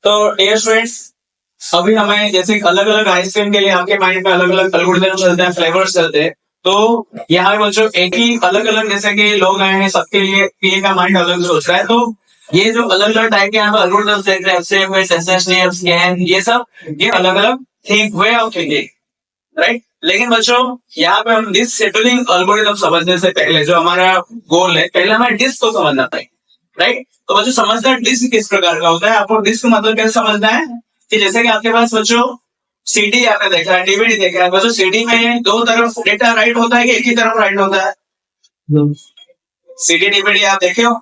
तो dear students, अभी हमें जैसे अलग अलग आइसक्रीम के लिए आपके माइंड में अलग अलग एल्गोरिथम चलते हैं, फ्लेवर्स चलते हैं। तो यहाँ पे बच्चों एक ही अलग अलग जैसे कि लोग आए हैं, सबके लिए पीए का माइंड अलग सोच रहा है। तो ये जो अलग अलग टाइप के यहाँ पे एल्गोरिथम देख रहे हैं, ये सब ये अलग अलग think way of thinking, right. लेकिन बच्चों यहाँ पे हम डिस्क शेड्यूलिंग एल्गोरिथम समझने से पहले जो हमारा गोल है, पहले हमें डिस्क को समझना है, राइट। तो बच्चों समझना है डिस्क किस प्रकार का होता है। आपको डिस्क मतलब कैसे समझना है कि जैसे कि आपके पास बच्चों सीडी आपने देखा है, डीवीडी देखा है। बच्चों सीडी में दो तरफ डेटा राइट होता है कि एक ही तरफ राइट होता है? सीडी डीवीडी आप देखे हो,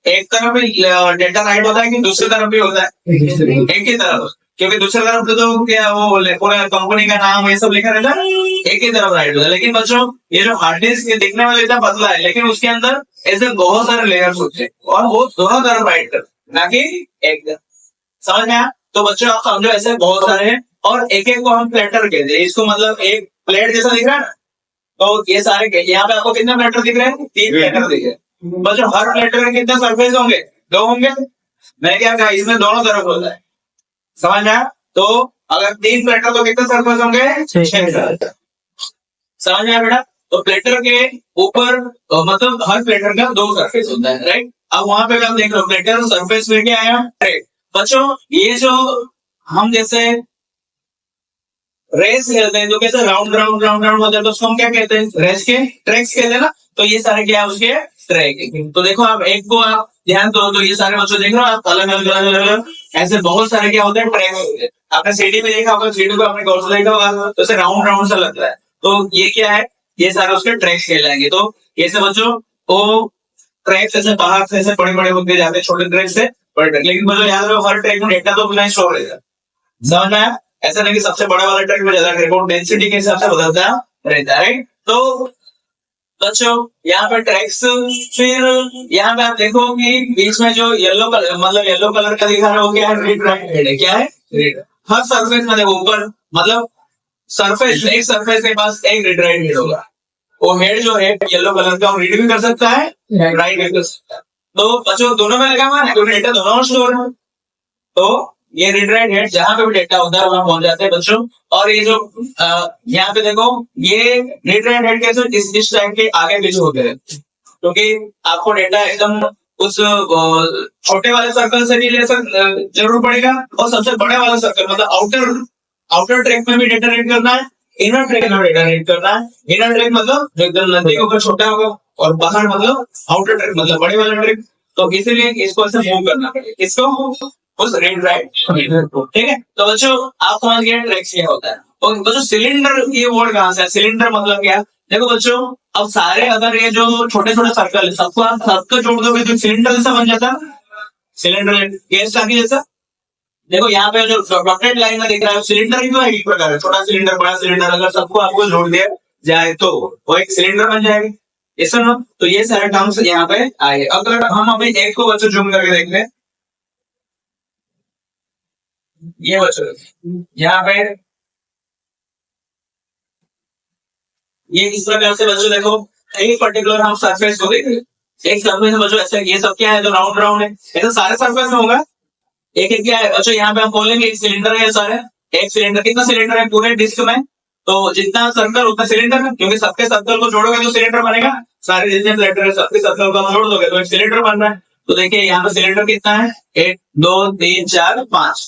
एक तरफ ही डेटा राइट होता है कि दूसरी तरफ भी होता है? एक ही तरफ, क्योंकि दूसरी तरफ तो क्या वो पूरा कंपनी का नाम ये सब लिखा रहता है, एक ही तरफ राइट होता है। लेकिन बच्चों ये जो हार्ड डिस्क दिखने वाला इतना पतला है, लेकिन उसके अंदर ऐसे बहुत सारे लेयर्स होते हैं और वो दोनों तरफ राइट करते हैं, ना कि एक तरफ। समझ में आया? तो बच्चों आप समझो ऐसे बहुत सारे हैं और एक एक को हम प्लेटर कहते हैं। इसको मतलब एक प्लेट जैसा दिख रहा है ना, तो ये सारे यहाँ पे आपको कितने प्लेटर दिख रहे हैं? 3 प्लेटर दिख रहे हैं। बच्चों हर प्लेटर में कितने सरफेस होंगे? 2 होंगे। मैंने क्या कहा, इसमें दोनों तरफ होता है। समझ में आया? तो अगर 3 प्लेटर तो कितने सरफेस होंगे? 6। समझ में आया बेटा? तो प्लेटर के ऊपर मतलब हर प्लेटर का 2 सरफेस होता है, राइट। अब वहां पे आप देख लो प्लेटर सरफेस में क्या आया? ट्रे। बच्चों ये जो हम जैसे रेस खेलते हैं, जो कैसे राउंड राउंड राउंड राउंड होता है, तो उसको हम क्या कहते हैं? रेस के ट्रैक्स कहते हैं ना। तो ये सारे क्या है उसके ट्रैक। तो देखो आप एक को आप ध्यान दो, तो ये सारे बच्चों देख रहे हो आप, अलग अलग अलग अलग ऐसे बहुत सारे क्या होते हैं? ट्रैक होते हैं। आपने सीडी में देखा होगा, सीडी को आपने गौर से देखा होगा, तो ऐसे राउंड राउंड सा लगता है। तो ये क्या है? ये सारे उसके ट्रैक्स कहलाएंगे। तो ये से बच्चों वो ट्रैक्स ऐसे बाहर से ऐसे बड़े बड़े होते जाते हैं, छोटे ट्रैक से बड़े ट्रैक। लेकिन बच्चों याद रखो हर ट्रैक में डेटा तो नहीं स्टोर रहेगा। समझ में आया? ऐसा नहीं कि सबसे बड़ा वाला ट्रैक में ज्यादा रिकॉर्ड डेंसिटी के हिसाब से बदलता रहता है, राइट। तो बच्चों यहाँ पे ट्रैक्स, फिर यहाँ पे आप देखो कि बीच में जो येलो कलर मतलब येलो कलर का दिखा रहा है वो क्या है? रीड राइट हेड है। क्या है? रीड। हर सरफेस में देखो ऊपर मतलब सरफेस, एक सरफेस के पास एक रीड राइट हेड होगा। वो हेड जो है येलो कलर का, रीड भी कर सकता है, राइट भी कर सकता है। तो बच्चों दोनों में लगा हुआ है, तो डेटा दोनों में स्टोर है। तो ये रीड राइट हेड जहां पे भी डेटा होता है वहां पहुंच जाते हैं बच्चों। और ये जो यहाँ पे देखो ये रीड राइट हेड कैसे इस टाइप के आगे पीछे होते हैं, क्योंकि आपको डेटा एकदम उस छोटे वाले सर्कल से भी ले जरूर पड़ेगा, और सबसे बड़े वाला सर्कल मतलब आउटर ट्रैक में भी डेटा रीड करना है, इनर ट्रैक में डेटा रीड करना है। इनर ट्रैक मतलब जो एकदम नजदीक होगा छोटा होगा, और बाहर मतलब आउटर ट्रैक मतलब बड़े वाला ट्रैक। तो इसीलिए इसको ऐसे मूव करना पड़ेगा, इसको उस रीड राइट, ठीक है। तो बच्चों आप समझ गए ट्रैक्स क्या होता है। और बच्चों सिलेंडर ये वर्ड कहां से है? सिलेंडर मतलब क्या? देखो बच्चों अब सारे अगर ये जो छोटे छोटे सर्कल है सबको आप सबको जोड़ दोगे तो सिलेंडर जैसा बन जाता है। सिलेंडर गैस टाकी जैसा। देखो यहाँ पे जो डॉटेड लाइन में दिख रहा है सिलेंडर ही तो है, एक प्रकार है, छोटा सिलेंडर बड़ा सिलेंडर, अगर सबको आपको जोड़ दिया जाए तो वो एक सिलेंडर बन जाएगी। ऐसा ना, तो ये सारे टर्म्स यहाँ पे आए। अगर हम अभी एक को बच्चों जूम करके देख लें, ये बच्चों यहाँ पे ये इस प्रकार से बच्चों देखो एक पर्टिकुलर हम सरफेस को देख एक सरफेस में बच्चों ऐसे ये सब क्या है? जो राउंड राउंड है, ऐसा सारे सरफेस में होगा। एक एक क्या है बच्चों? यहाँ पे हम बोलेंगे एक सिलेंडर है सारे। एक सिलेंडर, कितना सिलेंडर है पूरे डिस्क में? तो जितना सर्कल उतना सिलेंडर है, क्योंकि सबके सर्कल को जोड़ोगे तो सिलेंडर बनेगा। सारे जितने प्लेटर है सबके सर्कल को जोड़ दोगे तो एक सिलेंडर बन रहा है। तो देखिए यहाँ पे सिलेंडर कितना है? 1 2 3 4 5।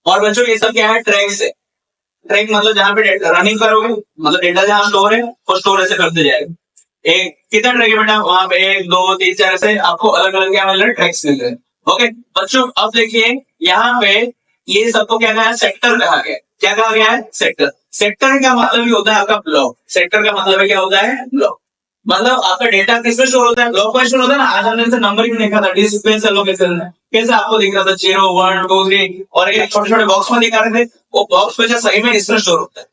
और बच्चों ये सब क्या है? ट्रैक्स है। ट्रैक मतलब जहाँ पे रनिंग करोगे मतलब डेटा जहाँ स्टोर है वो स्टोर ऐसे करते जाएगा। एक कितना ट्रैक है बेटा? वहां पे 1 2 3 4 ऐसे आपको अलग अलग क्या मिल रहा है? ट्रैक्स मिल रहे हैं। ओके बच्चों अब देखिए यहाँ पे ये सबको क्या कहा है? सेक्टर कहा गया। क्या कहा गया है? सेक्टर। सेक्टर का मतलब ये होता है आपका ब्लॉक। सेक्टर का मतलब क्या होता है? ब्लॉक। मतलब आपका डेटा किसमें स्टोर होता है? ब्लॉक में स्टोर होता है ना। आज हमने नंबरिंग देखा था डिस्क लोकेशन में, कैसे आपको दिख रहा था 0 1 2 3 और एक छोटे छोटे बॉक्स में दिखा रहे थे। वो बॉक्स में सही में इसमें स्टोर होता है।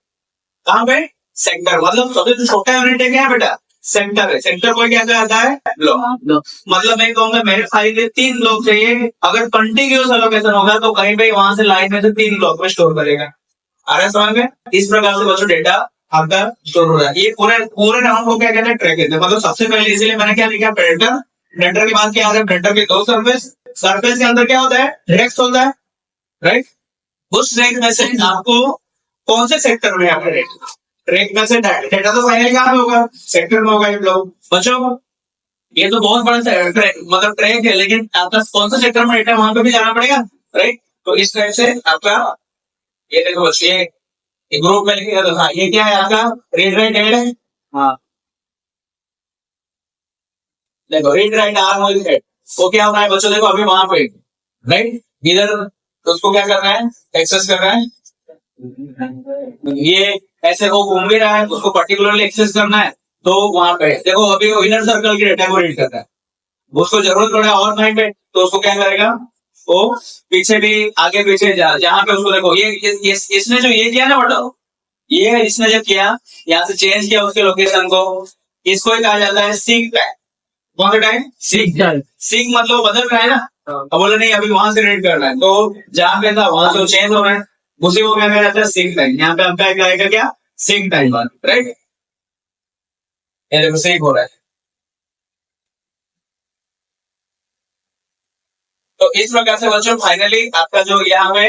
कहाँ पे? सेक्टर। मतलब सबसे जो छोटा यूनिट है क्या है बेटा? सेक्टर है। सेक्टर को क्या कहता है? ब्लॉक। मतलब मैं कहूंगा मेरे फाइल में 3 ब्लॉक चाहिए, अगर कंटिन्यूअस एलोकेशन होगा तो कहीं पे वहां से लाइन में से 3 ब्लॉक में स्टोर करेगा। आ रहा है समझ में? इस प्रकार से बच्चों डेटा आपका स्टोर हो रहा है। ये पूरे राउंड को क्या कहते हैं? ट्रैक कहते हैं। मतलब सबसे पहले इसीलिए मैंने क्या लिखा? प्लेटर। प्लेटर के बाद क्या आ रहा है? प्लेटर के 2 सरफेस, सरफेस के अंदर क्या होता है, ट्रैक्स होता है, राइट। उस ट्रैक में से आपको कौन से सेक्टर में आपका ट्रैक में से डेटा तो फाइनल कहाँ पे होगा, सेक्टर में होगा। ये लोग बच्चों, ये तो बहुत बड़ा मतलब ट्रैक है, लेकिन आपका कौन सा सेक्टर में डेटा वहां पे भी जाना पड़ेगा, राइट। तो इस टाइप से आपका ये देखो बच्चे, ये ग्रुप में लिखेगा तो हाँ, ये क्या है आपका रीड राइट हेड है। हाँ देखो, रीड राइट आर्म और हेड, वो क्या हो रहा है बच्चों, देखो अभी वहां पे, राइट, इधर तो उसको क्या करना है, एक्सेस कर रहा है। ये ऐसे वो घूम भी रहा है, उसको पर्टिकुलरली एक्सेस करना है, तो वहां पे देखो अभी वो इनर सर्कल के डेटा को रीड करता है, उसको जरूरत पड़े और माइंड में, तो उसको क्या करेगा, वो पीछे भी आगे पीछे जहां पे उसको देखो ये इसने जो ये किया ना बड़ा, ये इसने जब किया, यहाँ से चेंज किया उसके लोकेशन को, इसको ही कहा जाता है सिंक टाइम। कौन सा टाइम, सिंक टाइम। सिंक मतलब बदल रहा है ना, अब बोले नहीं अभी वहां से रीड करना है, तो जहां पे था वहां से चेंज हो रहा है, उसी को क्या कहा जाता है, सिंक टाइम। यहाँ पे आपका क्या आएगा, क्या सिंक टाइम, राइट। ये देखो सिंक हो रहा है। तो इस प्रकार से बच्चों फाइनली आपका जो यहाँ पे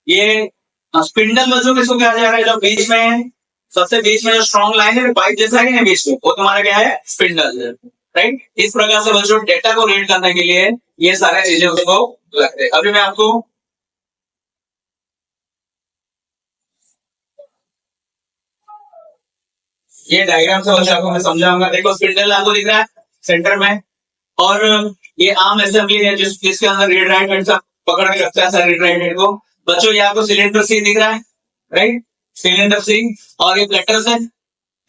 ये स्पिंडल बच्चों किसको कहा जा रहा है, जो बीच में सबसे बीच में जो स्ट्रॉन्ग लाइन है पाइप जैसा है बीच में, वो तुम्हारा क्या है, स्पिंडल, राइट। इस प्रकार से बच्चों डेटा को रीड करने के लिए ये सारे चीजें उसको लगते हैं। अभी मैं आपको ये डायग्राम से बच्चों आपको मैं समझाऊंगा। देखो स्पिंडल आपको दिख रहा है सेंटर में, और ये आर्म असेंबली है जिसके अंदर रीड राइट हैंड पकड़ के रखता है रीड राइट हैंड को। बच्चों ये आपको सिलेंडर सी दिख रहा है, राइट, सिलेंडर सी, और ये प्लेटर्स है,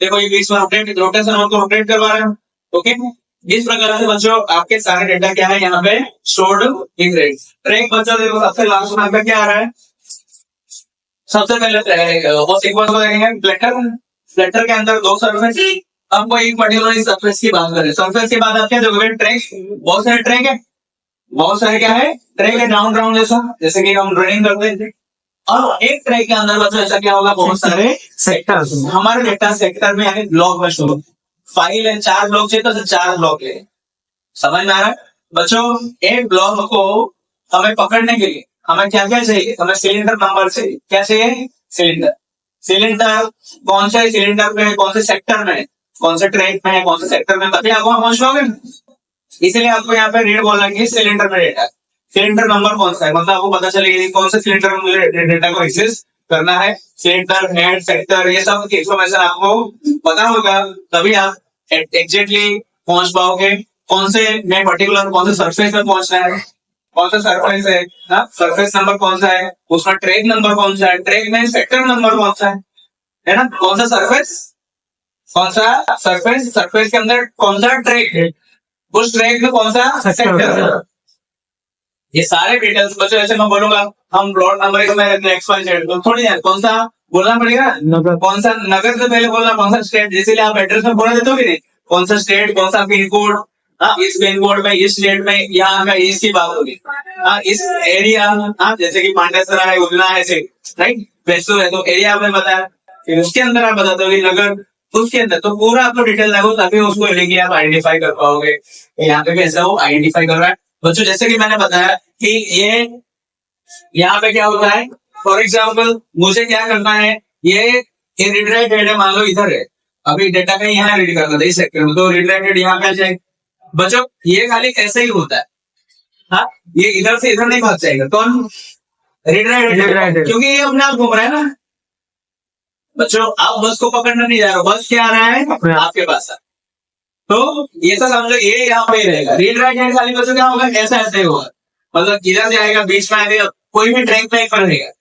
देखो ये बीच में रोटेशन को रोटेट करवा रहे हैं, ओके। इस प्रकार से बच्चों आपके सारे डेटा क्या है यहाँ पे स्टोर्ड इन ट्रैक। बच्चों देखो सबसे लास्ट में आपका क्या आ रहा है, सबसे पहले वो सीक्वेंस को देखेंगे, प्लेटर, प्लेटर के अंदर दो सरफेस, आपको एक पर्टिकुलर सरफेस की बात करें, सरफेस के बाद आप क्या देखोगे, ट्रैक, बहुत सारे ट्रैक है, बहुत सारे क्या है, ट्रैक है राउंड राउंड जैसा, जैसे कि हम रनिंग करते थे। और एक ट्रैक के अंदर बच्चों ऐसा क्या होगा, बहुत सारे सेक्टर्स, हमारे डेटा सेक्टर में यानी ब्लॉक में शुरू, फाइल है 4 ब्लॉक चाहिए तो 4 ब्लॉक है, समझ में आ रहा है बच्चों। एक ब्लॉक को हमें पकड़ने के लिए हमें क्या क्या चाहिए, हमें सिलेंडर नंबर चाहिए, क्या चाहिए, सिलेंडर, सिलेंडर कौन से सिलेंडर में, कौन से सेक्टर में, कौन से ट्रैक में, कौन से सेक्टर में, तभी आपको पहुंच पाओगे। इसलिए आपको यहाँ पे रीड बोलना है सिलेंडर में डेटा, सिलेंडर नंबर कौन सा है, मतलब आपको पता चलेगा कौन से सिलेंडर में मुझे डेटा को एक्सेस करना है, सिलेंडर, हेड, सेक्टर, ये सब की इंफॉर्मेशन आपको पता होगा, तभी आप एग्जैक्टली पहुंच पाओगे कौन से में पर्टिकुलर कौन से सरफेस में पहुंचना है, कौन सा सरफेस है, सरफेस नंबर कौन सा है, उसका ट्रैक नंबर कौन सा है, ट्रैक में सेक्टर नंबर कौन सा है ना, कौन सा सरफेस, कौन सा सरफेस, सरफेस के अंदर कौन सा ट्रैक है, उस ट्रैक में कौन सा सेक्टर, ये सारे डिटेल्स बच्चों ऐसे मैं बोलूंगा, हम प्लॉट नंबर में थोड़ी कौन सा बोलना पड़ेगा, कौन सा नगर से पहले बोलना, कौन सा स्टेट, इसीलिए आप एड्रेस में बोला देते हो कि नहीं, कौन सा स्टेट, कौन सा पिन कोड, इस पिन कोड में, इस स्टेट में, यहाँ का इसकी बात होगी, इस एरिया, जैसे कि पांडेसरा है, उजना है, ऐसे, राइट, वैसे है तो एरिया आपने बताया, फिर उसके अंदर आप बताते हो नगर, उसके अंदर तो पूरा आपको डिटेल लगो, तभी उसको लेके आप आइडेंटिफाई कर पाओगे, यहाँ पे भी ऐसा वो आइडेंटिफाई कर रहा है बच्चों। जैसे कि मैंने बताया कि ये यहाँ पे क्या होता है, फॉर एग्जाम्पल मुझे क्या करना है, ये रीड राइट हेड है, मान लो इधर है, अभी डेटा का यहाँ रीड करना था इस सेक्टर में, तो रीड राइट हेड यहाँ पे आ जाएगा बच्चों, ये खाली ऐसे ही होता है, हाँ, ये इधर से इधर नहीं भाग जाएगा, कौन, रीड राइट हेड, क्योंकि ये अपने आप घूम रहा है ना बच्चों, आप बस को पकड़ना नहीं जा रहे हो, बस क्या आ रहा है आपके पास, तो ये सब समझो, ये यहाँ पे रहेगा, रीड राइट हैंड खाली बच्चों क्या होगा, ऐसा ऐसे ही होगा, मतलब किधर से आएगा, बीच में आएगा, कोई भी ट्रैक पे एक पर रहेगा,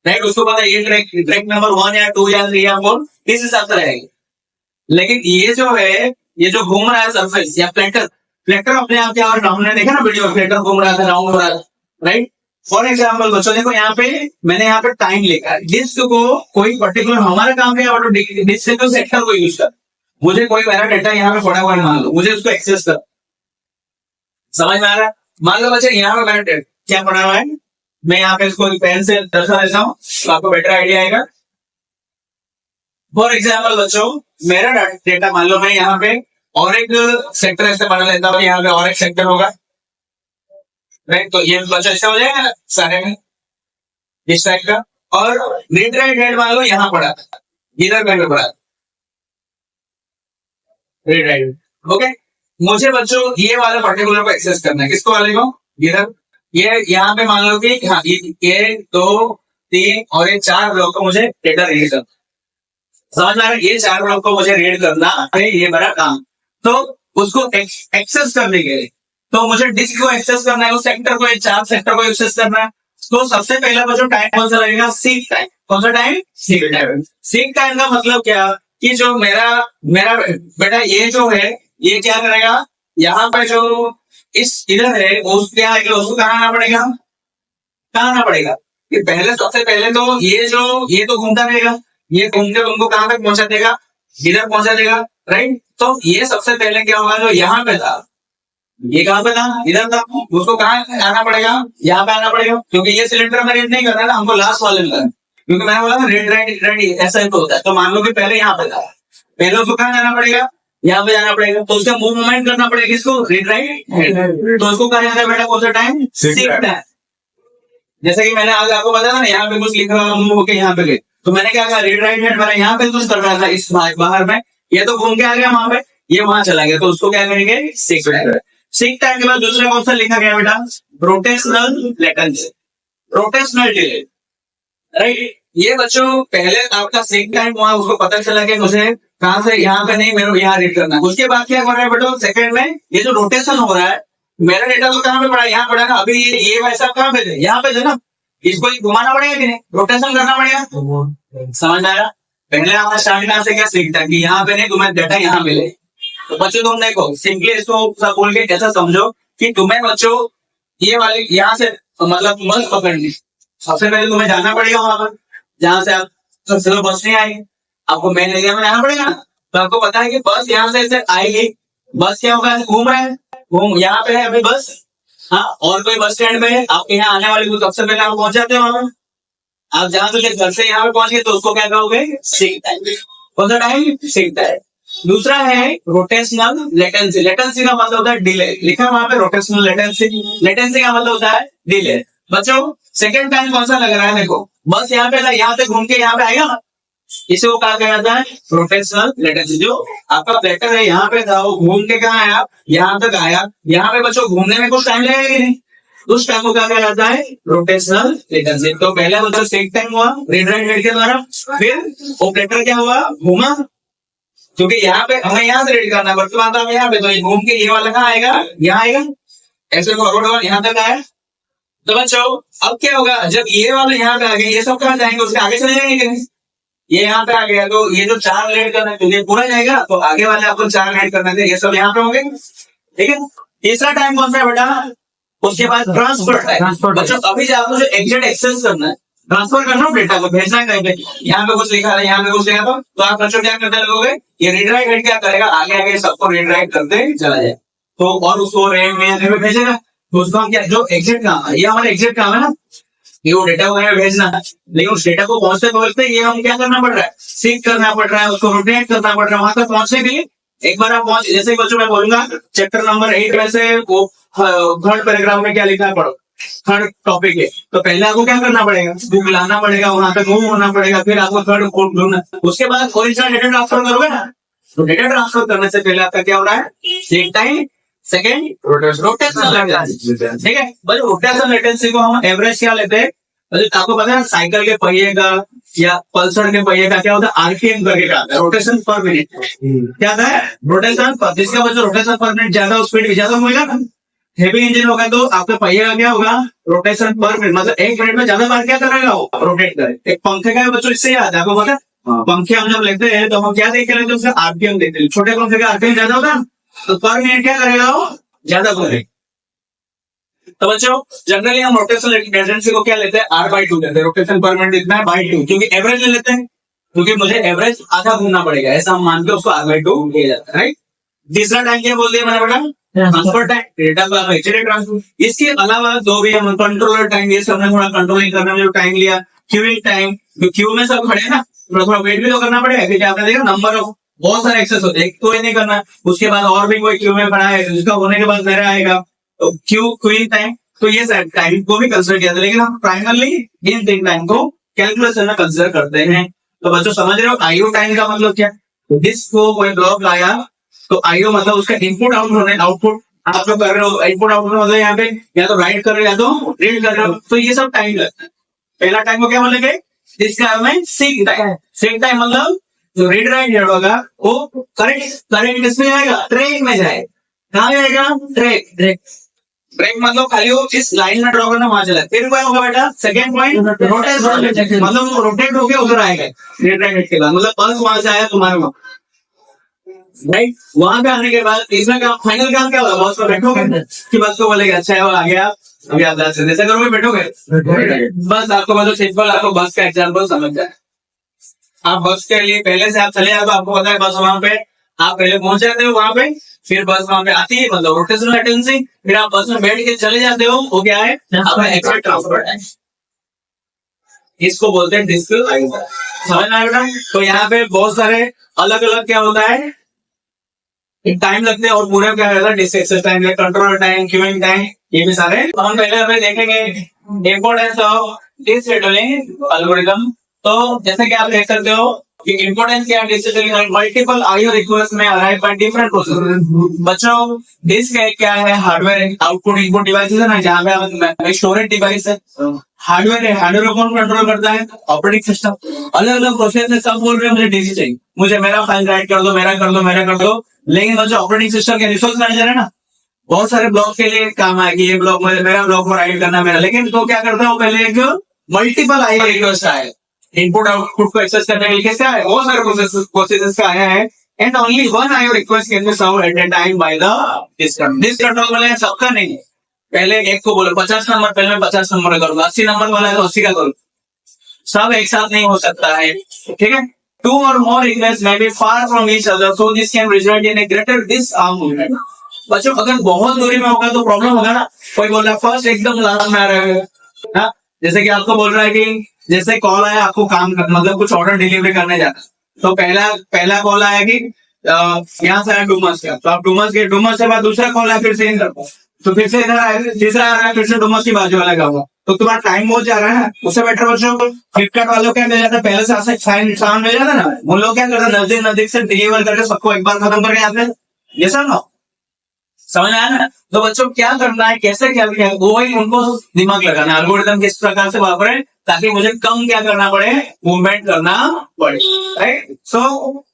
राइट, उसको पता है ये ट्रैक, ट्रैक नंबर 1 या 2 या 3 या 4 इस हिसाब से रहेगा। लेकिन ये जो है, ये जो घूम रहा है सरफेस या प्लेटर, प्लेटर अपने आप क्या, और हमने देखा ना वीडियो, प्लेटर घूम रहा था, राउंड हो रहा था, राइट। फॉर एग्जाम्पल बच्चों देखो यहाँ पे मैंने यहाँ पे टाइम लिखा है, डिस्क को कोई पर्टिकुलर हमारा काम है, डिस्क को सेक्टर को यूज कर, मुझे कोई मेरा डेटा यहाँ पे पड़ा हुआ है मान लो, मुझे उसको एक्सेस कर, समझ में आ रहा है, मान लो बच्चे यहाँ पे मेरा क्या पड़ा हुआ है, मैं यहाँ पे इसको पेन से दर्शा देता हूँ तो आपको बेटर आइडिया आएगा। फॉर एग्जाम्पल बच्चों मेरा डेटा मान लो मैं यहाँ पे और एक सेक्टर ऐसे बना लेता हूँ, यहाँ पे और एक सेक्टर होगा, राइट। तो ये बच्चों ऐसा हो जाएगा ना सारे में इस टाइप का। और रिट्राइट हेड मान लो यहाँ पड़ा था, इधर कहीं पड़ा रिट्राइट। ओके, मुझे बच्चों ये वाला पर्टिकुलर को एक्सेस करना है, किसको वाले को, इधर ये यहाँ पे मान लो कि हाँ ये 1 2 3 और ये 4 ब्लॉक को मुझे डेटा रीड करना, समझ में आ रहा है? ये 4 ब्लॉक को मुझे रीड करना है, ये मेरा काम। तो उसको एक्सेस करने के लिए तो मुझे डिस्क को एक्सेस करना है, उस सेक्टर को, 4 सेक्टर को एक्सेस करना है। तो सबसे पहला बच्चों टाइम कौन सा लगेगा, सीक टाइम। कौन सा time, seek time. Seek time का मतलब क्या कि जो मेरा मेरा बेटा ये जो है ये क्या करेगा, यहाँ पे जो इस इधर है उस क्या है, उसको कहाँ आना पड़ेगा, कहाँ आना पड़ेगा कि पहले सबसे पहले तो ये तो घूमता रहेगा, ये घूम के तुमको कहाँ तक पहुंचा देगा, इधर पहुंचा देगा, राइट। तो ये सबसे पहले क्या होगा, जो यहाँ पे था ये कहाँ पे था, इधर था, उसको कहाँ आना पड़ेगा, यहाँ पे आना पड़ेगा, क्योंकि ये सिलेंडर में रीड नहीं करना है ना, हमको लास्ट वाले में करना है, क्योंकि मैंने बोला ना रेड राइट रेडी ऐसा ही तो होता है। तो मान लो कि पहले यहाँ पे था, पहले उसको कहाँ जाना पड़ेगा, यहाँ पे जाना पड़ेगा, तो उसका मूवमेंट करना पड़ेगा, किसको, रीड राइट। तो उसको कहा जाता है बेटा कौन सा टाइम, सीक टाइम। जैसे कि मैंने आज आपको बताया ना, यहाँ पे कुछ लिख रहा हूँ के यहाँ पे गए, तो मैंने क्या कहा, रीड राइट हैंड मैंने यहाँ पे कुछ कर रहा था इस बाहर में, ये तो घूम के आ गया वहां पे, ये वहां चला गया, तो उसको क्या करेंगे, सीक टाइम। सीक टाइम के बाद दूसरा कौन सा लिखा गया बेटा, rotational latency, rotational delay, right. ये बच्चों पहले आपका सीक टाइम हुआ, उसको पता चला कि मुझे कहां से यहाँ पे नहीं, मेरे को यहाँ रीड करना है। उसके बाद क्या कर रहा है बेटा, सेकंड में ये जो रोटेशन हो रहा है, मेरा डेटा तो कहाँ पे पड़ा, यहाँ पड़ा ना, अभी ये वैसा कहाँ पे थे, यहाँ पे थे ना, इसको घुमाना पड़ेगा कि नहीं, रोटेशन करना पड़ेगा, समझ में आया। पहले आपने स्टार्ट कहां से क्या सीखता कि यहाँ पे नहीं, तुम्हें डेटा यहाँ मिले। तो बच्चों तुम देखो सिंपली इसको सब बोल के कैसा समझो कि तुम्हें बच्चों ये वाली यहाँ से मतलब बस पकड़नी, सबसे पहले तुम्हें जाना पड़ेगा वहां पर जहां से आप चलो बस नहीं आएगी, आपको मेन एरिया में जाना पड़ेगा ना। तो आपको पता है कि बस यहाँ से ऐसे आएगी, बस क्या होगा, घूम रहा है, घूम यहाँ पे है अभी बस, हाँ, और कोई बस स्टैंड पे है, आपके यहाँ आने वाली तो सबसे पहले आप पहुंच जाते हो वहां पर। आप जहां से घर से यहाँ पे पहुंच गए तो उसको क्या कहोगे, सीक टाइम। कौन सा टाइम, सीक टाइम। दूसरा है रोटेशनल लेटेंसी, लेटेंसी का मतलब होता है डिले, लिखा वहां पे रोटेशनल लेटेंसी, लेटेंसी का मतलब होता है डिले। बच्चों सेकंड टाइम कौन सा लग रहा है, देखो बस यहाँ पे था, यहाँ पे घूम के यहाँ पे आएगा ना, इसे वो कहा जाता है रोटेशनल लेटेंसी। जो आपका प्लेटर है यहाँ पे था, वो घूम के कहाँ आया, यहाँ तक आया, यहाँ पे बच्चों घूमने में कुछ टाइम लगेगा कि नहीं, उस टाइम को क्या कहा जाता है, रोटेशनल लेटेंसी। तो पहला मतलब सेक टाइम हुआ रीड राइट हेड के द्वारा, फिर ऑपरेटर क्या हुआ, घूमा, क्योंकि यहाँ पे हमें यहाँ से रीड करना है, वर्तमान तो हम यहाँ पे, तो घूम के ये वाला कहाँ आएगा, यहाँ आएगा, ऐसे फॉरवर्ड हुआ यहाँ तक आया। तो बच्चों अब क्या होगा, जब ये वाले यहाँ पे आ गए, ये सब कहाँ जाएंगे, उसके आगे चले जाएंगे कि नहीं, ये यहाँ पे आ गया, तो ये जो 4 रेड करना है, तो ये पूरा जाएगा, तो आगे वाले आपको 4 रेड करना है, ये सब यहाँ पे होंगे, ठीक है। तीसरा टाइम कौन सा है बेटा, उसके बाद ट्रांसफर टाइम। बच्चों अभी आपको जो एग्जिट एक्सेस करना है, ट्रांसफर करना डेटा को भेजना है कहीं पे, यहाँ पे कुछ लिखा है, यहाँ पे कुछ लिखा था, तो आप बच्चों क्या करते लगोगे, ये रीड राइट हेड क्या करेगा, आगे आगे सबको रीड राइट करते चला जाए, तो और उसको रैम में भेजेगा। तो उसका क्या, जो एग्जिट काम है, ये हमारा एग्जिट काम है ना, ये वो डेटा को हमें भेजना है, लेकिन उस डेटा को पहुंचते पहुंचते ये हम क्या करना पड़ रहा है, सीक करना पड़ रहा है, उसको रोटेट करना पड़ रहा है, वहां तक पहुंचने के लिए एक बार आप पहुंच, जैसे बच्चों मैं बोलूंगा चैप्टर नंबर 8 में से वो थर्ड पैराग्राफ में क्या लिखा है पढ़ो, थर्ड टॉपिक है, तो पहले आपको क्या करना पड़ेगा, बुक लाना पड़ेगा, वहां तक मूव होना पड़ेगा, फिर आपको थर्ड कोड ढूंढना, उसके बाद ओरिजिनल डेटा ट्रांसफर करोगे ना, तो डेटा ट्रांसफर करने से पहले आपका क्या हो रहा है, seek time, second rotational latency, ठीक है। बस रोटेशनल लेटेंसी को हम एवरेज क्या लेते हैं, आपको पता है साइकिल के पहिए का या पल्सर के पहिए का क्या होता है, आरपीएम करके आता है, रोटेशन पर मिनट, क्या आता है, रोटेशन पर, जिसका वजह रोटेशन पर मिनट ज्यादा, स्पीड भी ज्यादा होगा ना, हेवी इंजन होगा तो आपका पहिए का क्या होगा, रोटेशन पर मिनट, मतलब 1 मिनट में ज्यादा बार क्या करेगा वो, रोटेट करे। एक पंखे का बच्चों इससे याद है, आपको पता है, पंखे हम जब लेते हैं तो हम क्या देख के लेते हैं, उसका आरपीएम देखते हैं, छोटे पंखे का आरपीएम ज्यादा होता है, तो पर मिनट क्या करेगा वो, ज्यादा करेगा। तो बच्चों जनरली हम रोटेशनल लेटेंसी को क्या लेते हैं, R/2 लेते हैं, रोटेशन पर मिनट इतना है by 2, क्योंकि एवरेज ले लेते हैं, क्योंकि मुझे एवरेज आधा घूमना पड़ेगा, ऐसा हम मान के उसको R/2 किया जाता है, राइट। तीसरा टाइम क्या बोल दिया मैंने बेटा, ट्रांसफर टाइम, डेटा का एग्जिट ट्रांसफर। इसके अलावा जो भी हम कंट्रोलर टाइम, ये सब थोड़ा कंट्रोलिंग करने में जो टाइम लिया, क्यूइंग टाइम, जो क्यू में सब खड़े ना, थोड़ा वेट भी तो करना पड़ेगा, क्योंकि आपने देखा नंबर ऑफ बहुत सारे एक्सेस होते हैं, एक तो नहीं करना, उसके बाद और भी कोई क्यू में खड़ा है, उसका होने के बाद मेरा आएगा, तो क्यूइंग टाइम, तो ये टाइम को भी कंसिडर किया था, लेकिन हम प्राइमरली इन तीन टाइम को कैलकुलेशन में कंसिडर करते हैं। तो बच्चों समझ रहे हो आईओ टाइम का मतलब क्या? डिस्क को कोई ब्लॉक लाया तो आईओ मतलब उसका इनपुट आउटपुट आप लोग कर रहे हो, इनपुट आउटपुट मतलब यहाँ पे या तो राइट कर रहे हो या तो रीड कर रहे हो, तो ये सब टाइम लगता है। पहला टाइम को क्या बोलेंगे? जिसका हमें सीक टाइम मतलब जो रीड राइट हेड होगा वो करेक्ट किसमें जाएगा? ट्रैक में जाएगा। कहाँ जाएगा? ट्रैक मतलब खाली वो जिस लाइन में ड्रॉ करना वहां चला। फिर क्या होगा बेटा? सेकंड पॉइंट रोटेट मतलब वो रोटेट होके उधर आएगा रीड राइट हेड के बाद, मतलब बस वहां से आया तुम्हारे वहां, राइट? वहां पे आने के बाद तीसरा काम, फाइनल काम क्या होगा? बस में बैठोगे कि बस को बोलेगा अच्छा है वो आ गया, अभी आप जैसे करोगे बैठोगे बस। आपको मतलब सिंपल आपको बस का एग्जाम्पल समझ जाए। आप बस के लिए पहले से आप चले जाओ, आपको पता है बस वहां पे आप पहले पहुंच जाते हो वहां पे, फिर बस वहां पे आती है मतलब रोटेशनल टेंडेंसी, फिर आप बस में बैठ के चले जाते हो, वो क्या है? आपका एक्सेल ट्रांसफर है, इसको बोलते हैं डिस्क। समझ में आएगा? तो यहाँ पे बहुत सारे अलग अलग क्या होता है टाइम लगते हैं, और पूरे क्या रहता है disk time, control time, queuing time, ये भी सारे हम पहले हमें देखेंगे। Importance of disk algorithm. तो जैसे कि आप देख सकते हो कि इंपोर्टेंस क्या है, मल्टीपल आईओ रिक्वेस्ट में अराइव बाय डिफरेंट प्रोसेसर। बच्चों डिस्क क्या है? हार्डवेयर आउटपुट इनपुट डिवाइसेस है ना, जहाँ पे स्टोरेज डिवाइस है, हार्डवेयर है। हार्डवेयर को कौन कंट्रोल करता है? Operating system. अलग अलग प्रोसेस है, सब बोल रहे हैं मुझे डीसी चाहिए, मुझे मेरा फाइल राइट कर दो, मेरा कर दो, लेकिन बच्चों ऑपरेटिंग सिस्टम के रिसोर्स मैनेजर है ना, बहुत सारे ब्लॉक के लिए काम आएगी, ये ब्लॉक मेरा ब्लॉक को राइट करना मेरा, लेकिन तो क्या करता हूँ पहले एक मल्टीपल आईओ रिक्वेस्ट आए, इनपुट आउटपुट को एक्सेस करने के लिए कैसे आए? बहुत सारे प्रोसेसेस का आया है, and only one IO request can be served at a time by the disk control वाले। सबका नहीं है, पहले एक को बोलो 50 नंबर, पहले मैं 50 नंबर करूंगा, 80 नंबर वाला है तो 80 का करूँ, सब एक साथ नहीं हो सकता है, ठीक है? Two or more requests may be far from each other, so this can result in a greater disarm movement. बच्चों अगर बहुत दूरी में होगा तो प्रॉब्लम होगा ना। कोई बोल रहा है फर्स्ट एकदम लास्ट में आ रहा है ना, जैसे कि आपको बोल रहा है कि जैसे कॉल आया आपको काम मतलब कुछ ऑर्डर डिलीवरी करने जाना, तो पहला कॉल आया कि यहाँ से आया डुमस का, तो आप डुमस के बाद दूसरा कॉल आया फिर से इधर, तो फिर से इधर आया, तीसरा आ रहा है फिर से डुमस की बाजू वाला का हुआ, तो तुम्हारा टाइम बहुत जा रहा है। उससे बेटर बच्चों फ्लिपकार्ट वालों क्या मिल जाता है, पहले से सामान मिल जाता है ना, उन लोग क्या करते हैं नजदीक से डिलीवर करके सबको एक बार खत्म करके आते हैं। ये सब ना समझ आया ना? तो बच्चों क्या करना है, कैसे क्या वो ही उनको दिमाग लगाना है, एल्गोरिथम किस प्रकार से वापरे ताकि मुझे कम क्या करना पड़े, मूवमेंट करना पड़े, राइट? सो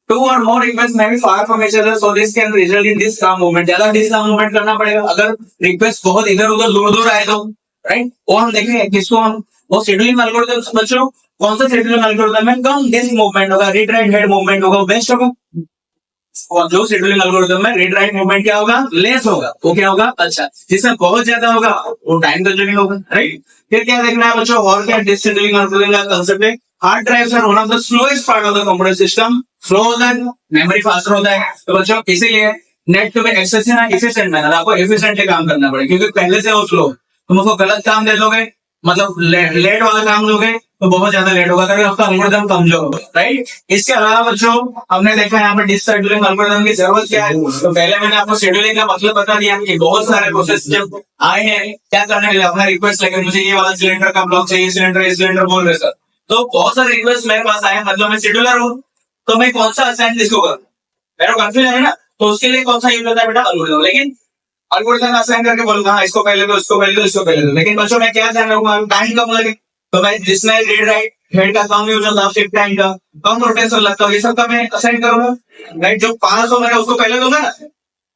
टू और मोर रिक्वेस्ट में भी far from each other, so this can result in this काम मूवमेंट। ज्यादा डिस्क मूवमेंट करना पड़ेगा अगर रिक्वेस्ट बहुत इधर उधर दूर आए तो, राइट? वो हम देखेंगे किसको हम वो शेड्यूलिंग एल्गोरिथम। बच्चों कौन सा शेड्यूलिंग एल्गोरिथम है कम डिस्क मूवमेंट होगा, रीड राइट हेड मूवमेंट होगा, बेस्ट होगा। और जो शेड्यूलिंग एल्गोरिथम में रीड राइट मूवमेंट क्या होगा? लेस होगा। वो क्या होगा? अच्छा। जिसमें बहुत ज्यादा होगा वो टाइम कंज्यूमिंग होगा, राइट? फिर क्या देखना है बच्चों, और क्या डिस्क शेड्यूलिंग एल्गोरिथम का कांसेप्ट है। Hard drives are one of the slowest part of the computer system. Slow होता है, मेमोरी फास्टर होता है, तो बच्चों इसीलिए नेट टू बी एक्सेस ना एफिशिएंट मैनर, आपको एफिशिएंटली काम करना पड़ेगा, क्योंकि पहले से वो स्लो, तुम उसको गलत काम दे दोगे, मतलब लेट वाला काम दोगे तो बहुत ज्यादा लेट होगा, करके आपका एल्गोरिथम कमजोर होगा, राइट? इसके अलावा बच्चों हमने देखा यहाँ पर डिस्क शेड्यूलिंग एल्गोरिथम की जरूरत क्या है। तो पहले मैंने आपको शेड्यूलिंग का मतलब बता दिया कि बहुत सारे प्रोसेस जब आए हैं क्या करने के लिए, अपना रिक्वेस्ट लेकर मुझे ये वाला सिलेंडर का ब्लॉक चाहिए, सिलेंडर बोल रहे सर, तो बहुत सारे रिक्वेस्ट मेरे पास आए, मतलब मैं शेड्यूलर हूँ, तो मैं कौन सा असाइन किसको करूँ, मेरा कंफ्यूजन है ना, तो उसके लिए कौन सा यूज होता है बेटा? एल्गोरिथम। लेकिन एल्गोरिथम असाइन करके बोलूंगा हाँ इसको पहले दो, इसको पहले दो, इसको पहले दो, लेकिन बच्चों मैं क्या ध्यान रखूंगा, टाइम कम लगे, तो मैं जिसमें रीड राइट हेड का कम यूज होता है, शिफ्ट टाइम का कम रोटेशन लगता है, ये सब का मैं असाइन करूंगा, राइट? जो 500 मेरा उसको पहले दूंगा ना,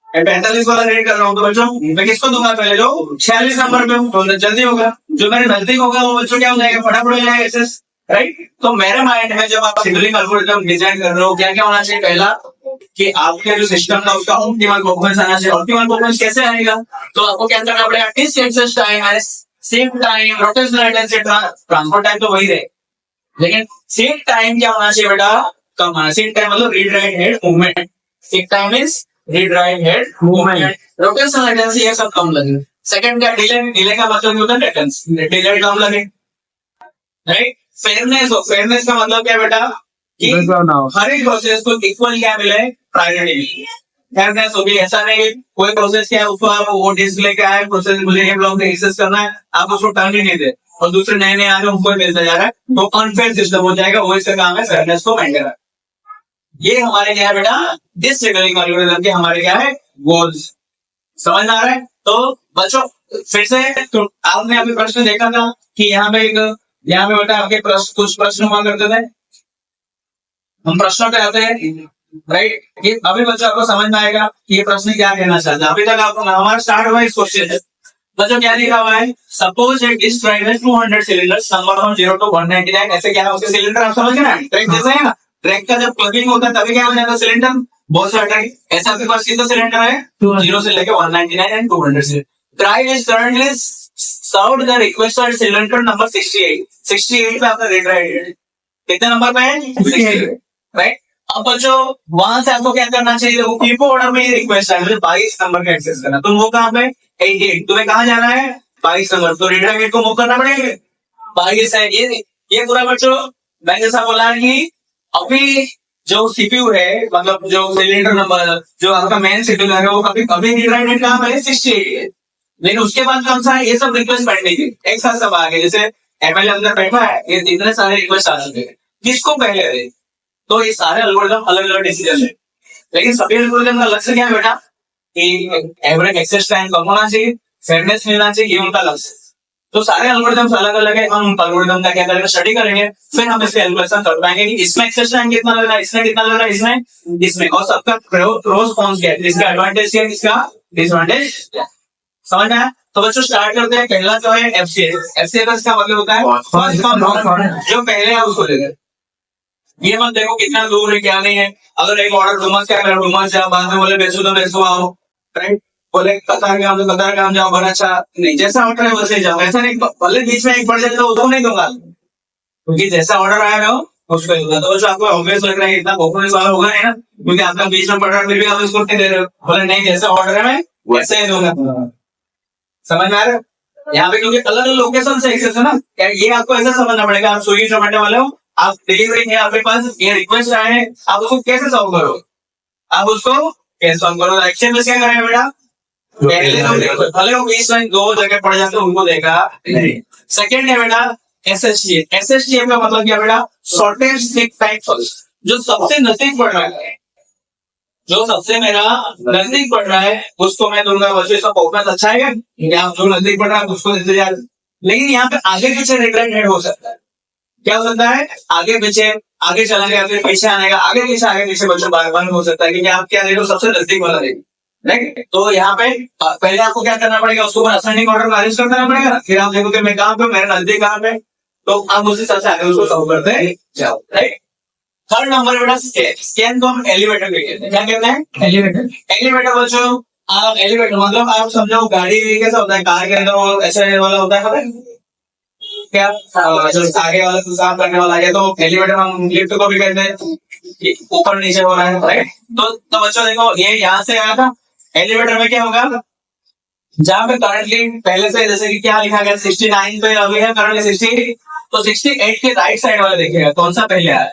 45 वाला रीड कर रहा हूँ तो बच्चों मैं किसको दूंगा पहले? जो 46 नंबर पे हूँ, तो जल्दी होगा। जो मेरे नजदीक होगा वो बच्चों क्या हो जाएगा, फटाफट हो जाएगा एक्सेस, राइट? तो मेरे माइंड में जब आप शेड्यूलिंग एल्गोरिथम डिजाइन कर रहे हो, क्या क्या होना चाहिए? पहला कि आपके जो सिस्टम था उसका ऑप्टिमल परफॉर्मेंस आना चाहिए। ऑप्टिमल परफॉर्मेंस कैसे आएगा? तो आपको क्या करना पड़ेगा, डिस्क एक्सेस टाइम है, shift time, rotational tendency, transfer time तो वही रहे, लेकिन शिफ्ट टाइम क्या होना चाहिए बेटा? कम आना। शिफ्ट टाइम मतलब read write head movement, shift time is read write head movement, rotational tendency ये सब कम लगे। सेकंड क्या? डिले का मतलब होता है लेटेंसी, डिले कम लगे, राइट? फेयरनेस का मतलब क्या बेटा कि हर एक प्रोसेस को इक्वल क्या मिले, प्रायोरिटी मिले, फेयरनेस होगी। ऐसा नहीं कोई प्रोसेस क्या है उसको आप वो डिस्प्ले क्या है प्रोसेस मुझे ये ब्लॉक एक्सेस करना है, आप उसको टर्न ही नहीं दे और दूसरे नए नए आ रहे हैं उनको मिलता जा रहा है, तो अनफेयर सिस्टम हो जाएगा। वो इसका काम है फेयरनेस को मेंटेन रखना। ये हमारे क्या है बेटा, डिसरेगुलेटिंग एल्गोरिथम के हमारे क्या है गोल्स। समझ में आ रहा है? तो बच्चों फिर से तो आपने अभी प्रश्न देखा था कि यहाँ पे बेटा आपके कुछ प्रश्न हुआ करते थे। हम प्रश्नों पे आते हैं, राइट। ये अभी बच्चों आपको समझ में आएगा कि ये प्रश्न क्या कहना चाहता है। अभी तक आपको हमारा स्टार्ट हुआ इस क्वेश्चन से। बच्चों क्या लिखा हुआ है, suppose it is tried 200 cylinders number from 0 to 199। ऐसे क्या है उसके सिलेंडर आप समझ गए ना, ट्रैक जैसे है ना, ट्रैक का जब प्लगिंग होता है तभी क्या हो जाता है सिलेंडर बहुत सारा ट्रैक। ऐसा आपके पास सीधा सिलेंडर है 0 से लेके 199 एंड 200 से। Tried is currently served the requested cylinder number 68 पे आपका रिट्राइड कितने नंबर पे है 68, राइट। अब बच्चों वहां से आपको क्या करना चाहिए, वो पीपो ऑर्डर में रिक्वेस्ट है मुझे 22 नंबर का एक्सेस करना, तो वो कहाँ पे 88, तुम्हें कहाँ जाना है 22 नंबर, तो रिट्राइड को मूव करना पड़ेगा 22 है। ये पूरा बच्चों मैंने जैसा बोला कि अभी जो सीपीयू है मतलब जो सिलेंडर नंबर जो आपका मेन शेड्यूलर है वो कभी कभी रिट्राइड कहाँ पे 68 है, लेकिन उसके बाद कौन सा है ये सब रिक्वेस्ट बैठने की एक साथ सब आ गए। जैसे एमएल अंदर बैठा है ये इतने सारे रिक्वेस्ट आ चुके हैं, किसको पहले दे, तो ये सारे एल्गोरिथम अलग अलग डिसीजन है, लेकिन सभी एल्गोरिथम का लक्ष्य क्या है बेटा कि एवरेज एक्सेस टाइम कम होना चाहिए, फेयरनेस मिलना चाहिए, ये उनका लक्ष्य है। तो सारे एल्गोरिथम अलग अलग है, हम एल्गोरिथम का क्या करेंगे स्टडी करेंगे, फिर हम इसके एल्गोरिथम कर पाएंगे कि इसमें एक्सेस टाइम कितना लग रहा है, इसमें कितना लग रहा है, इसमें और सबका प्रोस कॉन्स क्या है, इसका एडवांटेज क्या है, इसका डिसएडवांटेज। समझ में आया? तो बच्चों स्टार्ट करते हैं। पहला जो है एफसीएस। एफसीएस का मतलब होता है फर्स्ट कम जो पहले है उसको लेकर। ये मत देखो कितना दूर है क्या नहीं है। अगर एक ऑर्डर डुमस क्या कर डुमस जाओ, बाद में बोले बेचो तो बेचो आओ, राइट। बोले कतार काम तो कतार काम जाओ, बड़ा अच्छा नहीं, जैसा ऑर्डर है वैसे जाओ। ऐसा नहीं भले बीच में एक बढ़ जाए तो उसको नहीं दूंगा, क्योंकि जैसा ऑर्डर आएगा उसको दूंगा। तो बच्चों आपको ऑब्वियस लग रहा है इतना कॉन्फिडेंस वाला होगा है ना, क्योंकि आपका बीच में पड़ रहा है फिर भी आप उसको नहीं दे रहे हो। बोले नहीं जैसा ऑर्डर है मैं वैसे ही दूंगा। समझ में आ रहा है? यहाँ पे क्योंकि अलग अलग लोकेशन से एक्सेस है ना, ये आपको ऐसा समझना पड़ेगा। आप स्विगी जोमेटो वाले हो, आप डिलीवरी है आपके पास, ये रिक्वेस्ट आए हैं, आप उसको कैसे सॉल्व करो, आप उसको कैसे सॉल्व करो। एक्शन में क्या करेंगे बेटा, भले वो 20 लाइन 2 जगह पड़ जाते उनको देखा नहीं। सेकेंड है बेटा एसएसटीएम। एसएसटीएम का मतलब क्या बेटा, शॉर्टेस्ट टाइम फर्स्ट, जो सबसे नजदीक पड़ रहा है, जो सबसे मेरा नजदीक पड़ रहा है उसको मैं दूंगा। वैसे इसका परफॉर्मेंस अच्छा है क्या, जो नजदीक पड़ रहा है उसको देते जा। लेकिन यहाँ पे आगे पीछे रिग्रेट हेड हो सकता है। क्या हो सकता है, आगे पीछे आगे चला गया फिर पीछे आएगा, आगे पीछे बच्चों बार बार हो सकता है, क्योंकि आप क्या देखो सबसे नजदीक वाला देखो, राइट। तो यहाँ पे पहले आपको क्या करना पड़ेगा, उसको असेंडिंग ऑर्डर में अरेंज करना पड़ेगा। फिर आप देखोगे मैं कहाँ पे, मेरे नजदीक कहाँ पे, तो आप उसी सबसे आगे उसको सॉल्व करते जाओ, राइट। थर्ड नंबर बेटा स्कैन। स्कैन को हम एलिवेटर कहते हैं। क्या कहते हैं, एलिवेटर। एलिवेटर बच्चों आप एलिवेटर मतलब आप समझो गाड़ी कैसा होता है, कार के अंदर ऐसे वाला होता है, पता है क्या, जो आगे वाला साफ करने वाला है, तो एलिवेटर हम लिफ्ट को भी कहते हैं, ऊपर नीचे हो रहा है, राइट। तो बच्चों देखो ये यहाँ से आया था, एलिवेटर में क्या होगा, जहाँ पे करंटली पहले से जैसे कि क्या लिखा गया 69 पे अभी है करंटली 60, तो 68 के राइट साइड वाले देखिएगा कौन सा पहले आया,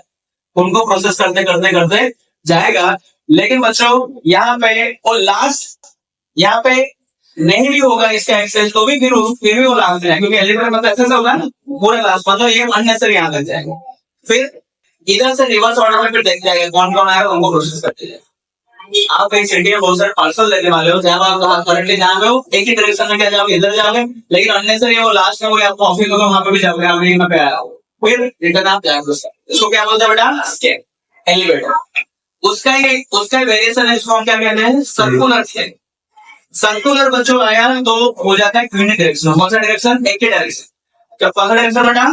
उनको प्रोसेस करते करते करते जाएगा। लेकिन बच्चों यहाँ पे और लास्ट यहाँ पे नहीं भी होगा इसका एक्सेस, तो भी फिर भी वो लास्ट है, क्योंकि एलिवेटर मतलब एक्सेस होगा ना पूरा लास्ट, मतलब ये अननेसेसरी यहाँ तक जाएगा। फिर इधर से रिवर्स ऑर्डर में फिर देख जाएगा कौन कौन आएगा, उनको प्रोसेस करते जाएगा। आप एक सिटी में बहुत सारे पार्सल देने वाले हो, जहाँ आप करंटली जहाँ पे हो एक ही डायरेक्शन में क्या जाओगे, इधर जाओगे, लेकिन अननेसेसरी वो लास्ट में वो आपको ऑफिस होगा वहां पे भी जाओगे, आप यहाँ पे आया हो, फिर रिटर्न आप जाओगे। इसको क्या बोलते हैं बेटा, स्कैन एलिवेटर। उसका वेरिएशन है, इसको हम क्या कहते हैं, सर्कुलर स्कैन। सर्कुलर बच्चों आया तो हो जाता है यूनिट डायरेक्शन। कौन सा डायरेक्शन, एक ही डायरेक्शन। क्या कौन सा डायरेक्शन बेटा,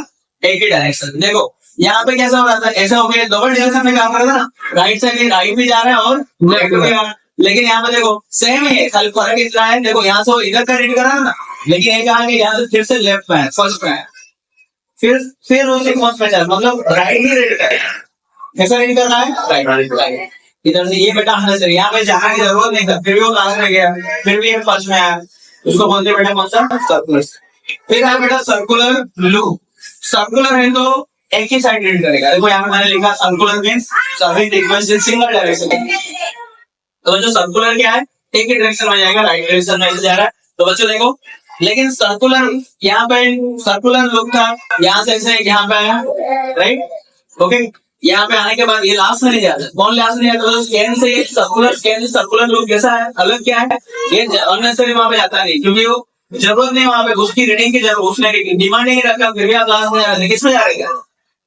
एक ही डायरेक्शन। देखो यहाँ पे कैसा हो रहा था, ऐसा हो गया डबल डायरेक्शन में काम कर रहा था ना, राइट से राइट भी जा रहा है और लेफ्ट भी जा रहा है। लेकिन यहाँ पे देखो सेम है, खाली फर्क इतना है, देखो यहाँ से इधर का रीड कर रहा है ना, लेकिन एक आगे यहाँ से फिर से लेफ्ट में है, फर्स्ट में है, फिर उसी फर्स्ट में चल, मतलब राइट ही रीड कर रहा है। कैसा रीड कर रहा है, राइट। इधर से ये बेटा अननेसेसरी, यहाँ पे जाने की जरूरत नहीं था, फिर भी वो लास्ट में गया, फिर भी ये फर्स्ट में आया, उसको बोलते बेटा कौन सा, सर्कुलर। फिर है बेटा सर्कुलर लूप। सर्कुलर है तो एक ही साइड रीड करेगा। देखो यहाँ पे मैंने लिखा circular means serving request in single direction, तो बच्चों सर्कुलर क्या है, एक ही डायरेक्शन में जाएगा, राइट डायरेक्शन में जा रहा है। तो बच्चों देखो, लेकिन सर्कुलर यहाँ पे सर्कुलर लूप था, यहाँ से ऐसे यहाँ पे आया, राइट, ओके। यहाँ पे आने के बाद ये लास्ट में नहीं जाता, कौन लास्ट नहीं जाता, तो स्कैन से ये सर्कुलर लूप जैसा है, अलग क्या है, ये अननेसेसरी वहां पे जाता नहीं, क्योंकि वो जरूरत नहीं वहां पे उसकी रीडिंग की, जरूरत उसने डिमांड नहीं रखा, फिर भी आप लास्ट में जा रहे हैं, किसमें जा रहे हैं,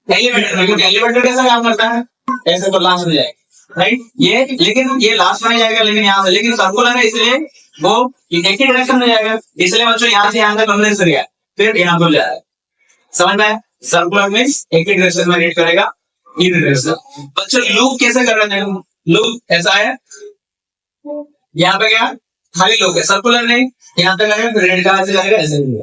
एलिवेटर, क्योंकि एलिवेटर कैसा काम करता है, ऐसे तो लास्ट में जाएगा, राइट। ये लेकिन ये लास्ट में जाएगा, लेकिन यहाँ से, लेकिन सर्कुलर है इसलिए वो एक ही डायरेक्शन में जाएगा, इसलिए बच्चों यहाँ से यहाँ तक अननेसेसरी है, फिर यहाँ पर जाएगा, समझ में आया। सर्कुलर मींस एक ही डायरेक्शन में रीड करेगा, बच्चों लूप कैसे कर रहे हैं, लूप ऐसा है, यहाँ पे क्या खाली लूप है, सर्कुलर नहीं, यहाँ तक आएगा, फिर रेड कहां से जाएगा, ऐसे नहीं,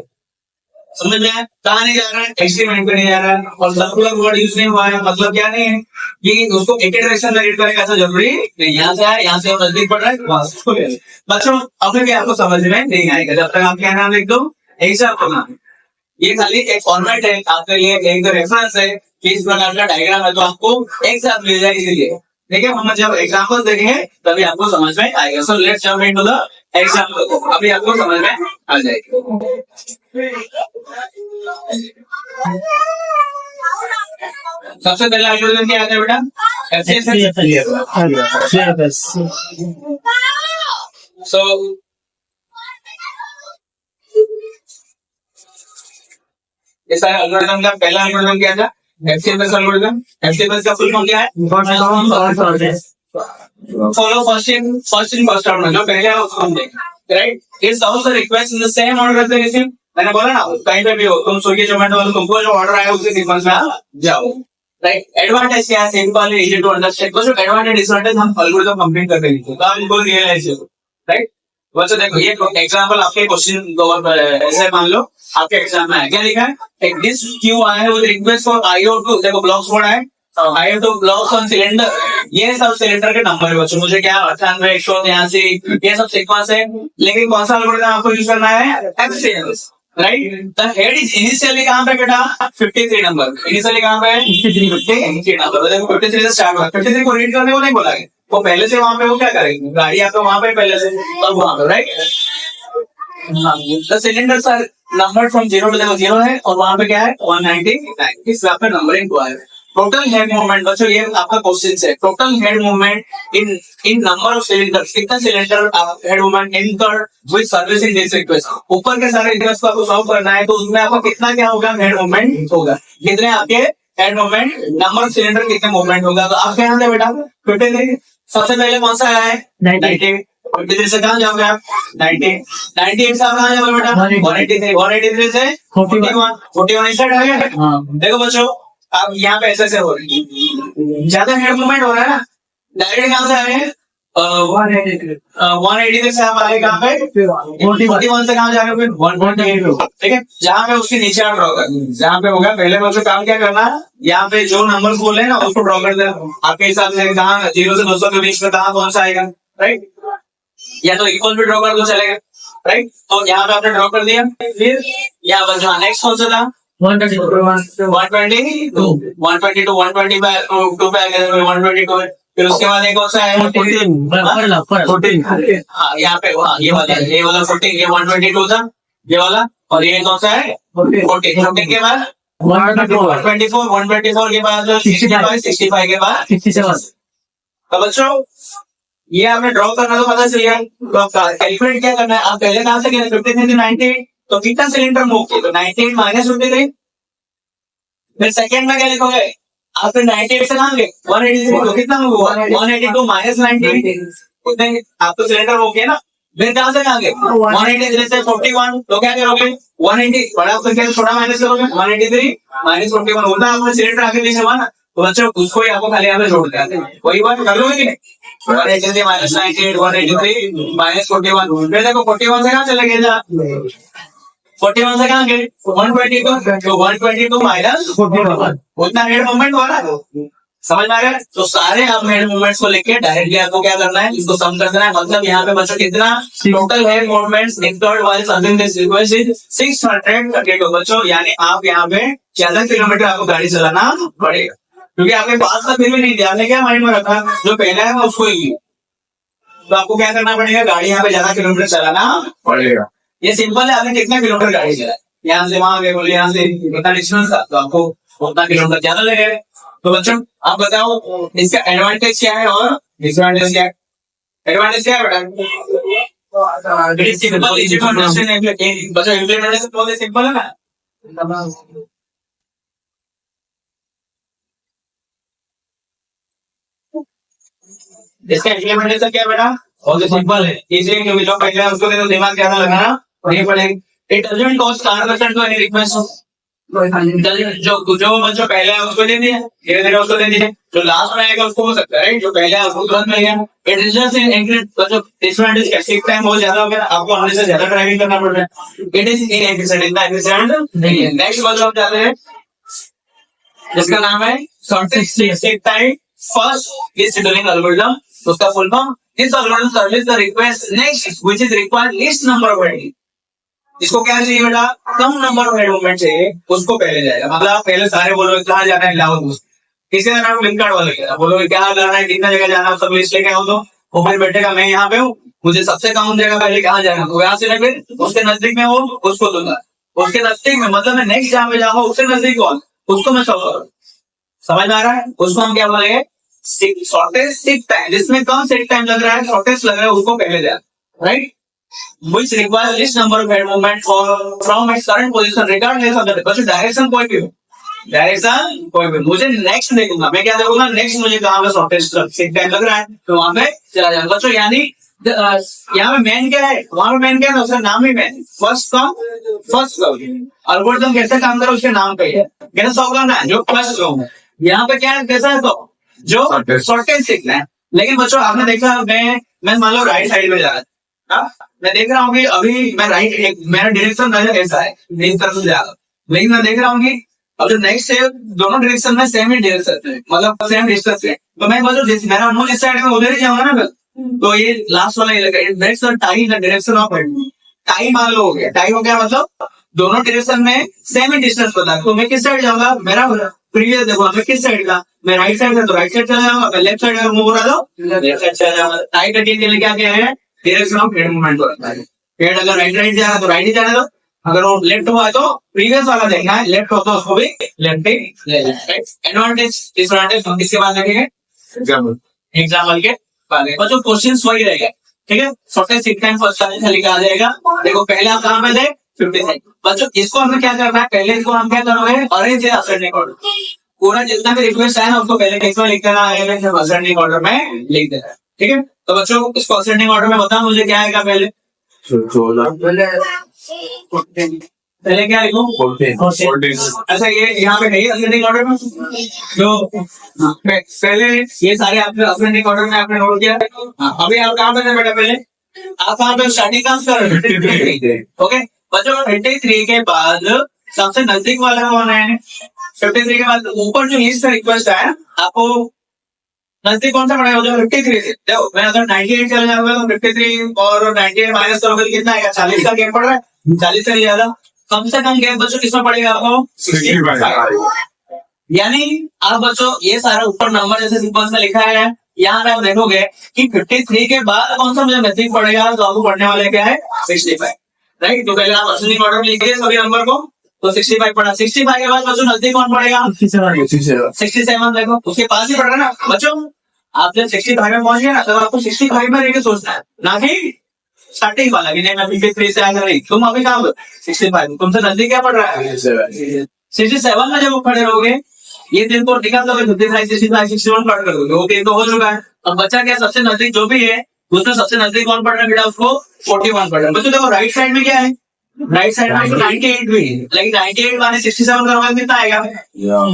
समझ में आया, कहां नहीं जा रहा है, एक्सपेरिमेंट पे नहीं जा रहा है, और सर्कुलर वर्ड यूज नहीं हुआ है, मतलब क्या नहीं है कि उसको एक ही डायरेक्शन में रीड करेगा, ऐसा जरूरी नहीं, यहाँ से आया, यहाँ से नजदीक पड़ रहा है, वहां से। बच्चों अभी भी आपको समझ में नहीं आएगा जब तक आप क्या नाम लिख दो, ऐसा करना, ये खाली एक फॉर्मेट है आपके लिए, एक रेफरेंस है कि इस प्रकार का डायग्राम है, तो आपको एक साथ मिल जाए, इसीलिए देखिए हम जब एग्जाम्पल देखेंगे तभी आपको समझ में आएगा। So let's jump into the example, अभी आपको समझ में आ जाएगी। सबसे पहला एल्गोरिथम क्या आता है बेटा, एफसीएस। सो इस एल्गोरिथम का पहला एल्गोरिथम क्या था, एफसीएस एल्गोरिथम। एफसीएस का फुल फॉर्म क्या है, follow first in first out, जो पहले है उसको हम देखें, right. It's also request in the same order as the, मैंने बोला ना कहीं पे भी हो तुम, स्विगी जोमेटो वाले तुमको जो ऑर्डर आया उसी सीक्वेंस में आप जाओ, राइट। एडवांटेज क्या है, सिंपल है, इजी टू अंडरस्टैंड, तो जो एडवांटेज डिसएडवांटेज हम एल्गोरिथम कंप्लीट करके लिखते हैं, तो आप इनको रियलाइज करो, राइट। बच्चों देखो ये एग्जांपल आपके क्वेश्चन ऐसे मान लो आपके एग्जाम में है, क्या लिखा है, एक डिस्क क्यू आया है विद रिक्वेस्ट फॉर IO2, देखो ब्लॉक्स बोर्ड है, IO2 ब्लॉक्स ऑन सिलेंडर, ये सब सिलेंडर के नंबर है बच्चों, मुझे क्या 98 183 ये सब सीक्वेंस है, लेकिन कौन सा एल्गोरिथम आपको यूज करना है, FCS, right. The head is initially कहां पे बेटा, 53 नंबर, इनिशियली कहां पे 53 नंबर, देखो 53 से स्टार्ट हुआ, 53 को रीड करने को नहीं बोला है, वो पहले से वहां पे वो क्या करेंगे, गाड़ी आपको वहां पे पहले से, तब वहां पे, right. The cylinders are number from 0 to, देखो 0 है और वहां पे क्या है 199, इस वहां पे नंबरिंग हुआ है। टोटल हेड मूवमेंट बच्चों ये आपका क्वेश्चन है, total head movement in number of cylinders, कितना cylinder head movement incurred with servicing this request, ऊपर के सारे रिक्वेस्ट को आपको सॉल्व करना है, तो उसमें आपको कितना क्या होगा, हेड मूवमेंट होगा, कितने आपके head movement, number of cylinder कितने मूवमेंट होगा, तो आपके यहाँ से बेटा 53, सबसे पहले कौन सा आया है 90, 53 से कहाँ जाओगे आप 90, 98 से आप कहाँ जाओगे बेटा 183, 183 से 41 इस साइड आ गया। देखो बच्चों अब यहाँ पे ऐसे हो रही है, ज्यादा हेड मूवमेंट हो रहा है ना, डायरेक्ट कहाँ से आ रहे हैं 183 से आप आए कहाँ पे 41 से कहाँ जा रहे हो फिर 128, ठीक है। जहाँ पे उसके नीचे आप ड्रॉ कर, जहाँ पे होगा पहले बच्चों काम क्या करना है, यहाँ पे जो नंबर बोले ना उसको ड्रॉ कर देना आपके हिसाब से, कहाँ 0 से 200 के बीच में कहाँ कौन सा आएगा, राइट, या तो इक्वल भी ड्रॉ कर दो चलेगा, राइट। तो यहाँ पे आपने ड्रॉ कर दिया, फिर यहाँ पर जो नेक्स्ट कौन सा था 122 पे आ गया 122, फिर उसके बाद एक कौन सा है 14, यहाँ पे ये वाला 14, ये 122 था ये वाला, और ये कौन सा है 14 के बाद 124 के बाद 65 के बाद 67। तो बच्चों ये आपने ड्रॉ करना तो पता चल गया, तो कैलकुलेट क्या करना है, आप पहले कहां से 53 से 98, तो कितना सिलेंडर मूव किया, तो 98 माइनस 53, फिर सेकंड में क्या लिखोगे, आपने 98 से कहां गए 183, तो कितना मूव हुआ 182 माइनस 98, उतने आपको सिलेंडर मूव किया ना, फिर कहां से कहां गए 183 से 41, तो क्या करोगे 180 बड़ा संख्या छोटा माइनस करोगे 183 माइनस 41 होता है, आपने सिलेंडर आगे पीछे हुआ ना, तो बच्चों उसको ही आपको खाली यहाँ पे जोड़ देते हैं, वही बात कर लोगे कि नहीं, 183 माइनस 98 183 माइनस 41, फिर देखो 41 से कहाँ चले गए, 41 से कहाँ गए 122, तो 122 माइनस 41, उतना हेड मूवमेंट हुआ ना, समझ में आ गया। तो सारे आप हेड मूवमेंट्स को लेके डायरेक्टली आपको क्या करना है, इसको सम कर देना है, मतलब यहाँ पे बच्चों कितना total head movements incurred while servicing this request is 632 बच्चों, यानी आप यहाँ पे 14 किलोमीटर आपको गाड़ी चलाना पड़ेगा, क्योंकि आपके पास का फिर भी नहीं दिया, आपने क्या माइंड में रखा, जो पहला है उसको ही, तो आपको क्या करना पड़ेगा, गाड़ी यहाँ पे ज्यादा किलोमीटर चलाना पड़ेगा। ये सिंपल है, आपने कितना किलोमीटर गाड़ी चलाए, यहाँ से वहां गए, बोले यहाँ से कितना डिस्टेंस था, तो आपको उतना किलोमीटर ज्यादा लगेगा। तो बच्चों आप बताओ इसका एडवांटेज क्या है और डिसएडवांटेज क्या है? एडवांटेज क्या है बेटा? Simple, easy to understand. बच्चों इम्प्लीमेंटेशन बहुत सिंपल है ना। इसका इम्प्लीमेंटेशन क्या है बेटा? बहुत सिंपल है, इसलिए क्योंकि जो पहले है उसको तो दिमाग ज्यादा लगाना नहीं पड़ेगा। It doesn't cost car to any request. जो बच्चों पहले है उसको दे दिया, धीरे धीरे उसको दे दीजिए, जो लास्ट में आएगा उसको हो सकता है जो पहले है उसको तुरंत मिल गया। इट इज जस्ट बच्चों डिसएडवांटेज का सीख टाइम बहुत ज्यादा हो गया, आपको हमने से ज्यादा ड्राइविंग करना पड़ रहा है। इट इज इनएफिशिएंट नहीं है। नेक्स्ट बच्चों हम जाते हैं जिसका नाम है shortest seek time first is scheduling algorithm. उसका full form, this algorithm service the request next which is required least number of head. इसको क्या चाहिए बेटा? कम नंबर ऑफ हेड मूवमेंट चाहिए, उसको पहले जाएगा। मतलब आप पहले सारे बोलोगे कहाँ जाना है, लाओ किसी तरह आपको लिंक कार्ड वाला बोलोगे क्या करना है, कितना जगह जाना है, सब लिस्ट लेके आओ। तो वो फिर बैठेगा मैं यहाँ पे हूँ, मुझे सबसे कम जगह पहले कहाँ जाना है, यहाँ से मैं फिर उसके नजदीक में वो उसको दूंगा, उसके नजदीक में मतलब मैं नेक्स्ट जहाँ पे जाऊंगा उससे नजदीक कौन उसको मैं सब करूँ। समझ में आ रहा है? उसको हम क्या बोलेंगे? शॉर्टेस्ट सीक टाइम, जिसमें कम सीक टाइम लग रहा है, शॉर्टेस्ट लग रहा है, उसको पहले जाए, right. Which requires least number of head movement from its current position regardless of the direction कोई भी हो, डायरेक्शन कोई भी। मुझे नेक्स्ट देखूंगा, मैं क्या देखूंगा, नेक्स्ट मुझे कहाँ पे शॉर्टेस्ट सीक टाइम लग रहा है तो वहां पे चला जाऊंगा। बच्चों यानी यहाँ पे मेन क्या है, वहां पे मेन क्या है, उसका नाम ही मेन, first come first serve. Algorithm कैसे काम करे उसके नाम पे है, कैसे सॉल्व करना है, जो फर्स्ट सर्व है। यहाँ पे क्या है, कैसा है तो जो शॉर्टेस्ट सीखना है। लेकिन बच्चों आपने देखा मैं मान लो राइट साइड में जा रहा है, मैं देख रहा हूँ कि अभी मैं राइट, मेरा डायरेक्शन ऐसा है, इस तरफ से जा रहा हूँ, लेकिन मैं देख रहा हूँ कि अब जो नेक्स्ट है दोनों डायरेक्शन में सेम ही डायरेक्शन है, मतलब सेम डिस्टेंस है। तो मैं बोलूँ जैसे मेरा मुंह इस साइड में उधर ही जाऊंगा ना, तो ये लास्ट वाला टाई डायरेक्शन ऑफ टाई मान लो हो गया। टाई हो गया मतलब दोनों डायरेक्शन में सेम ही डिस्टेंस पता है, तो मैं किस साइड जाऊंगा, मेरा प्रीवियस देखो मैं किस साइड का, मैं राइट साइड का तो राइट साइड चला जाऊंगा, मैं लेफ्ट साइड का मूव हो रहा तो लेफ्ट साइड चला जाऊंगा। टाई कटिंग के लिए क्या क्या है, डायरेक्शन ऑफ हेड मूवमेंट होता है। हेड अगर राइट राइट जाएगा तो राइट ही जाने दो, अगर वो लेफ्ट हुआ तो प्रीवियस वाला देखना है, लेफ्ट हो तो उसको भी लेफ्ट ही ले लेना है। एडवांटेज डिसएडवांटेज हम किसके बाद देखेंगे, एग्जाम्पल के बाद। बच्चों क्वेश्चंस वही रहेगा, ठीक है। शॉर्टेस्ट सीक टाइम फर्स्ट लिखा आ जाएगा। देखो पहले आप कहाँ पे थे, 56। बच्चों इसको हमें क्या करना है, पहले इसको हम क्या करोगे, अरेंज असेंडिंग ऑर्डर। पूरा जितना भी रिक्वेस्ट है ना उसको पहले किस में लिख देना है, असेंडिंग ऑर्डर में लिख देना है, ठीक है। तो बच्चों इसको असेंडिंग ऑर्डर में बताओ मुझे क्या आएगा, पहले पहले क्या लिखूं, 14। अच्छा ये यहाँ पे है असेंडिंग ऑर्डर में, जो पहले ये सारे आपने असेंडिंग ऑर्डर में आपने नोट किया। अभी आप कहाँ पे थे बेटा, पहले आप कहाँ पे स्टार्टिंग काम कर रहे थे, ओके। बच्चों 53 के बाद सबसे नजदीक वाला कौन है, 53 के बाद ऊपर जो लिस्ट रिक्वेस्ट है आपको नजदीक कौन सा पड़ेगा, जो 53 से। देखो मैं अगर 98 चला जाऊंगा तो 53 और 98 माइनस करोगे तो कितना आएगा, 40 का गैप पड़ रहा है, 40 से ज्यादा। कम से कम गैप बच्चों किसमें पड़ेगा आपको, 65। यानी आप बच्चों ये सारा ऊपर नंबर जैसे सीक्वेंस में लिखा है, यहाँ पे आप देखोगे कि 53 के बाद कौन सा मुझे नजदीक पड़ेगा, तो आपको पढ़ने वाले क्या है, 65, राइट। तो पहले आप असेंडिंग ऑर्डर में लिखिए सभी नंबर को, तो 65 पड़ा। 65 के बाद बच्चों नजदीक कौन पड़ेगा, 67। देखो उसके पास ही पड़ रहा है ना बच्चों। आप जब 65 में पहुंच गए ना, तब आपको 65 में रहकर सोचना है, ना कि स्टार्टिंग वाला कि नहीं मैं 53 से आकर नहीं। तुम अभी कहाँ 65, तुमसे नजदीक क्या पड़ रहा है, 67 में जब खड़े रहोगे, ये दिन को निकाल दोगे, 55, 65, 61 काट कर दोगे, ओके तो हो चुका है। अब बच्चा क्या, सबसे नजदीक जो भी है उसमें सबसे नजदीक कौन पड़ रहा है बेटा, उसको 41 पड़ रहा है। बच्चों देखो राइट साइड में क्या है, राइट साइड में 98 भी है, लेकिन 98 माने 67 करोगे कितना आएगा,